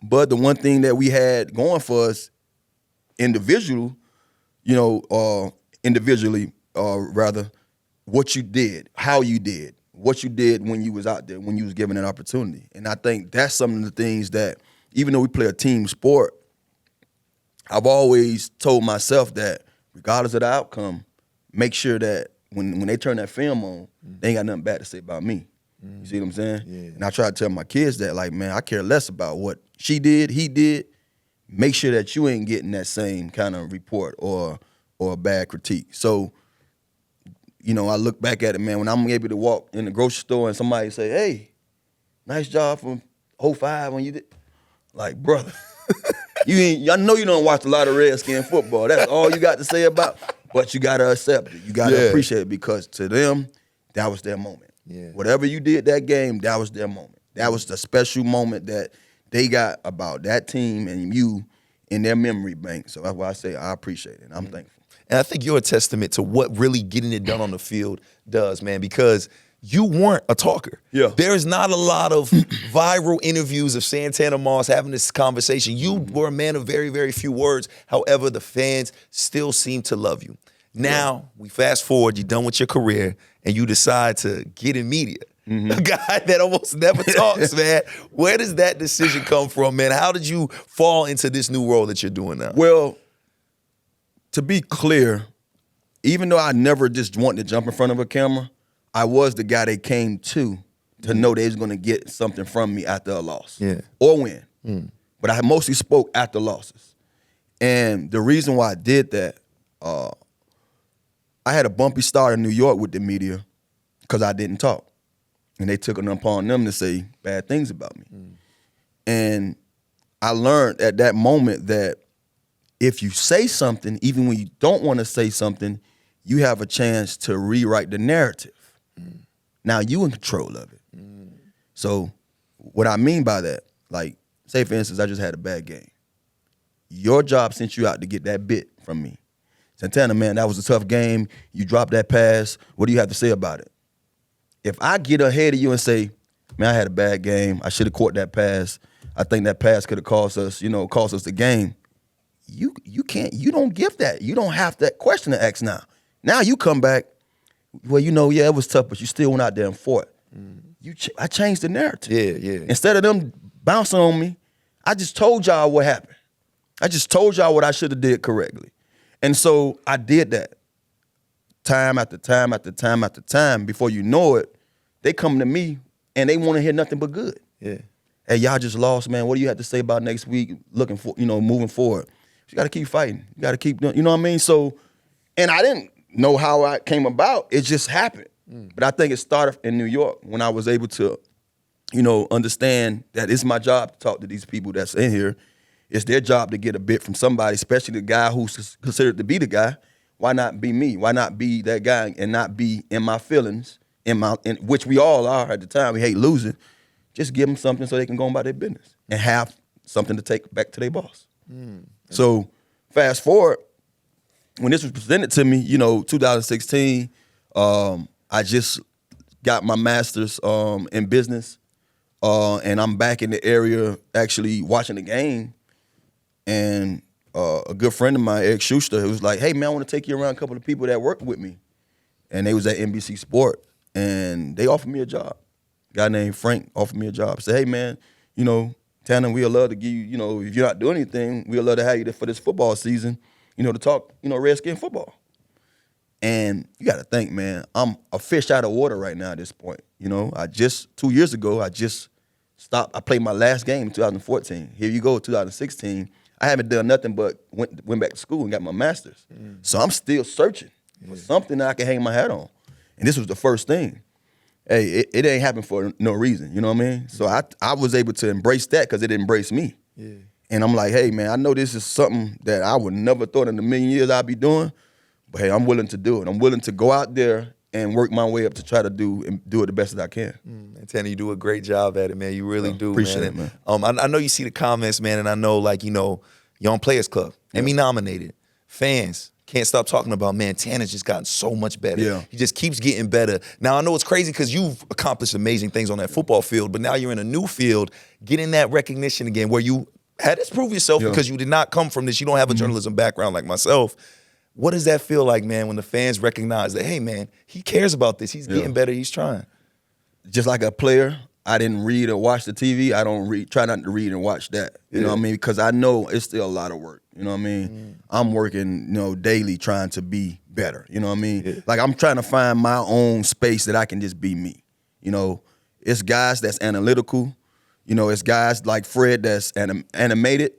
But the one thing that we had going for us individually, rather, what you did, how you did, what you did when you was out there, when you was given an opportunity. And I think that's some of the things that, even though we play a team sport, I've always told myself that regardless of the outcome, make sure that when they turn that film on, they ain't got nothing bad to say about me. You see what I'm saying? Yeah. And I try to tell my kids that, like, man, I care less about what she did, he did. Make sure that you ain't getting that same kind of report or a bad critique. So, you know, I look back at it, man, when I'm able to walk in the grocery store and somebody say, hey, nice job from 05 when you did. Like, brother, I know you don't watch a lot of Redskin football. That's all you got to say about it. But you got to accept it. You got to appreciate it because to them, that was their moment. Yeah. Whatever you did that game, that was their moment. That was the special moment that they got about that team and you in their memory bank. So that's why I say I appreciate it, and I'm thankful. And I think you're a testament to what really getting it done on the field does, man, because you weren't a talker. Yeah. There's not a lot of viral interviews of Santana Moss having this conversation. You were a man of very, very few words. However, the fans still seem to love you. Now, we fast forward, you're done with your career, and you decide to get in media. A guy that almost never talks, man. Where does that decision come from, man? How did you fall into this new role that you're doing now? Well, to be clear, even though I never just wanted to jump in front of a camera, I was the guy they came to know they was going to get something from me after a loss or win. But I mostly spoke after losses. And the reason why I did that, I had a bumpy start in New York with the media because I didn't talk. And they took it upon them to say bad things about me. And I learned at that moment that if you say something, even when you don't want to say something, you have a chance to rewrite the narrative. Now you in control of it. So what I mean by that, like, say for instance, I just had a bad game. Your job sent you out to get that bit from me. Santana, man, that was a tough game. You dropped that pass. What do you have to say about it? If I get ahead of you and say, man, I had a bad game. I should have caught that pass. I think that pass could have cost us the game. You don't give that. You don't have that question to ask now. Now you come back, well, it was tough, but you still went out there and fought. I changed the narrative. Yeah. Instead of them bouncing on me, I just told y'all what happened. I just told y'all what I should have did correctly. And so I did that time after time after time after time. Before you know it, they come to me and they want to hear nothing but good. Yeah. Hey, y'all just lost, man. What do you have to say about next week? Looking for, moving forward. You got to keep fighting. You got to keep doing, you know what I mean? So, and I didn't know how I came about. It just happened. But I think it started in New York when I was able to, understand that it's my job to talk to these people that's in here. It's their job to get a bit from somebody, especially the guy who's considered to be the guy. Why not be me? Why not be that guy and not be in my feelings, in which we all are at the time. We hate losing. Just give them something so they can go about their business and have something to take back to their boss. So fast forward, when this was presented to me, 2016, I just got my master's in business, and I'm back in the area actually watching the game. and a good friend of mine, Eric Schuster, who was like, hey, man, I want to take you around a couple of people that work with me. And they was at NBC Sport, and they offered me a job. A guy named Frank offered me a job. Said, hey, man, you know, Tanner, we'd love to give you, you know, if you're not doing anything, we'd love to have you there for this football season, you know, to talk, you know, Redskin football. And you got to think, man, I'm a fish out of water right now at this point. You know, 2 years ago, I just stopped. I played my last game in 2014. Here you go, 2016. I haven't done nothing but went back to school and got my master's. So I'm still searching for something that I can hang my hat on. And this was the first thing. Hey, it ain't happened for no reason, you know what I mean? So I was able to embrace that because it embraced me. Yeah. And I'm like, hey, man, I know this is something that I would never thought in a million years I'd be doing, but hey, I'm willing to do it. I'm willing to go out there and work my way up to try to do it the best that I can. And Tanner, you do a great job at it, man. You really do, appreciate man. it, man. I know you see the comments, man, and I know, like, you know, you're on Players Club, Emmy nominated. Fans can't stop talking about, man, Tanner's just gotten so much better. Yeah. He just keeps getting better. Now, I know it's crazy because you've accomplished amazing things on that football field, but now you're in a new field, getting that recognition again where you had to prove yourself because you did not come from this. You don't have a journalism background like myself. What does that feel like, man, when the fans recognize that, hey, man, he cares about this. He's getting better. He's trying. Just like a player, I didn't read or watch the TV. I don't try not to read and watch that. You know what I mean? Because I know it's still a lot of work. You know what I mean? I'm working, you know, daily trying to be better. You know what I mean? Like I'm trying to find my own space that I can just be me. You know, it's guys that's analytical. You know, it's guys like Fred that's animated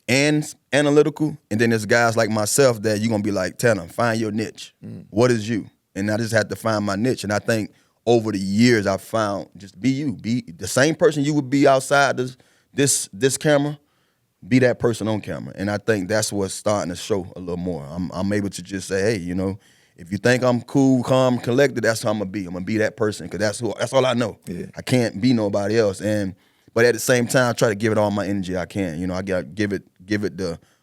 and analytical. And then there's guys like myself that you're going to be like, Tanner, find your niche. What is you? And I just had to find my niche. And I think over the years I've found just be you. Be the same person you would be outside this camera. Be that person on camera. And I think that's what's starting to show a little more. I'm able to just say, hey, you know, if you think I'm cool, calm, collected, that's who I'm going to be. I'm going to be that person because that's all I know. Yeah. I can't be nobody else. But at the same time, I try to give it all my energy I can. You know, I got to give it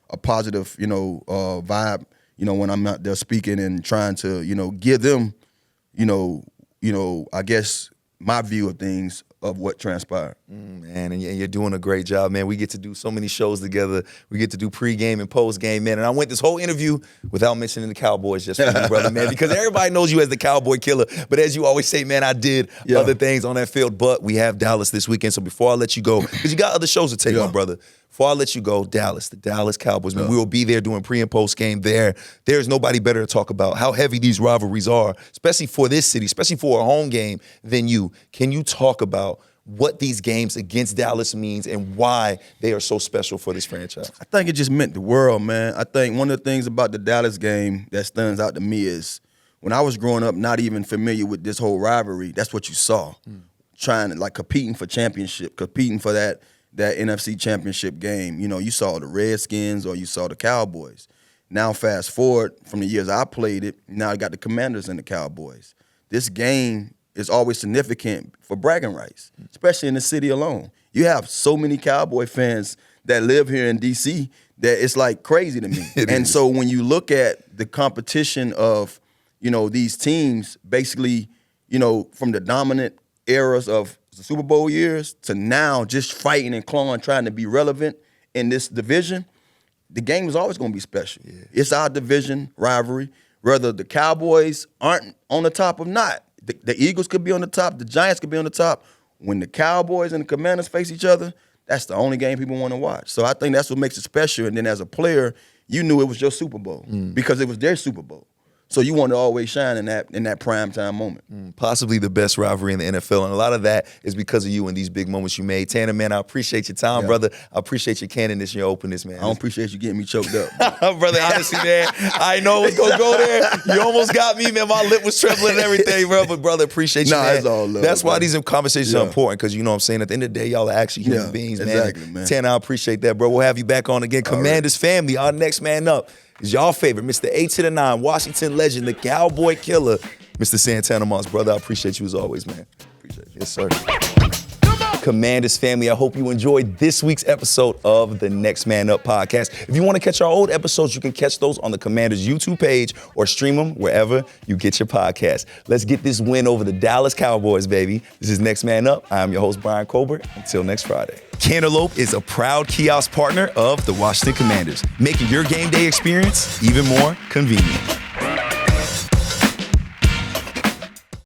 a positive, you know, vibe, you know, when I'm out there speaking and trying to, you know, give them, you know, I guess my view of things of what transpired. Man, and you're doing a great job, man. We get to do so many shows together. We get to do pregame and postgame, man. And I went this whole interview without mentioning the Cowboys just for you, brother, man, because everybody knows you as the Cowboy Killer. But as you always say, man, I did other things on that field. But we have Dallas this weekend. So before I let you go, because you got other shows to take on, brother. Before I let you go, Dallas, the Dallas Cowboys, man, we will be there doing pre and post game there. There's nobody better to talk about how heavy these rivalries are, especially for this city, especially for a home game, than you. Can you talk about what these games against Dallas means and why they are so special for this franchise? I think it just meant the world, man. I think one of the things about the Dallas game that stands out to me is when I was growing up, not even familiar with this whole rivalry, that's what you saw. Trying to, like, competing for championship, competing for that NFC championship game. You know, you saw the Redskins or you saw the Cowboys. Now fast forward from the years I played it, now I got the Commanders and the Cowboys. This game is always significant for bragging rights, especially in the city alone. You have so many Cowboy fans that live here in D.C. that it's like crazy to me. So when you look at the competition of, you know, these teams, basically, you know, from the dominant eras of the Super Bowl years to now just fighting and clawing, trying to be relevant in this division, the game is always going to be special. Yeah. It's our division rivalry, whether the Cowboys aren't on the top or not. The Eagles could be on the top. The Giants could be on the top. When the Cowboys and the Commanders face each other, that's the only game people want to watch. So I think that's what makes it special. And then as a player, you knew it was your Super Bowl because it was their Super Bowl. So you want to always shine in that prime time moment. Possibly the best rivalry in the NFL. And a lot of that is because of you and these big moments you made. Tanner, man, I appreciate your time, brother. I appreciate your candidness and your openness, man. I don't appreciate you getting me choked up. Brother, honestly, man, I know it was going to go there. You almost got me, man. My lip was trembling and everything, bro. But, brother, appreciate you, man. It's all love. That's why these conversations are important because, you know what I'm saying, at the end of the day, y'all are actually human beings, man. Exactly, man. Tanner, I appreciate that, bro. We'll have you back on again. Commanders family, our next man up is y'all favorite, Mr. 8 to the 9, Washington legend, the Cowboy Killer, Mr. Santana Moss. Brother, I appreciate you as always, man. Appreciate you. Yes, sir. Come on. Commanders family. I hope you enjoyed this week's episode of the Next Man Up podcast. If you want to catch our old episodes, you can catch those on the Commanders YouTube page or stream them wherever you get your podcast. Let's get this win over the Dallas Cowboys, baby. This is Next Man Up. I'm your host, Brian Colbert. Until next Friday. Cantaloupe is a proud kiosk partner of the Washington Commanders, making your game day experience even more convenient.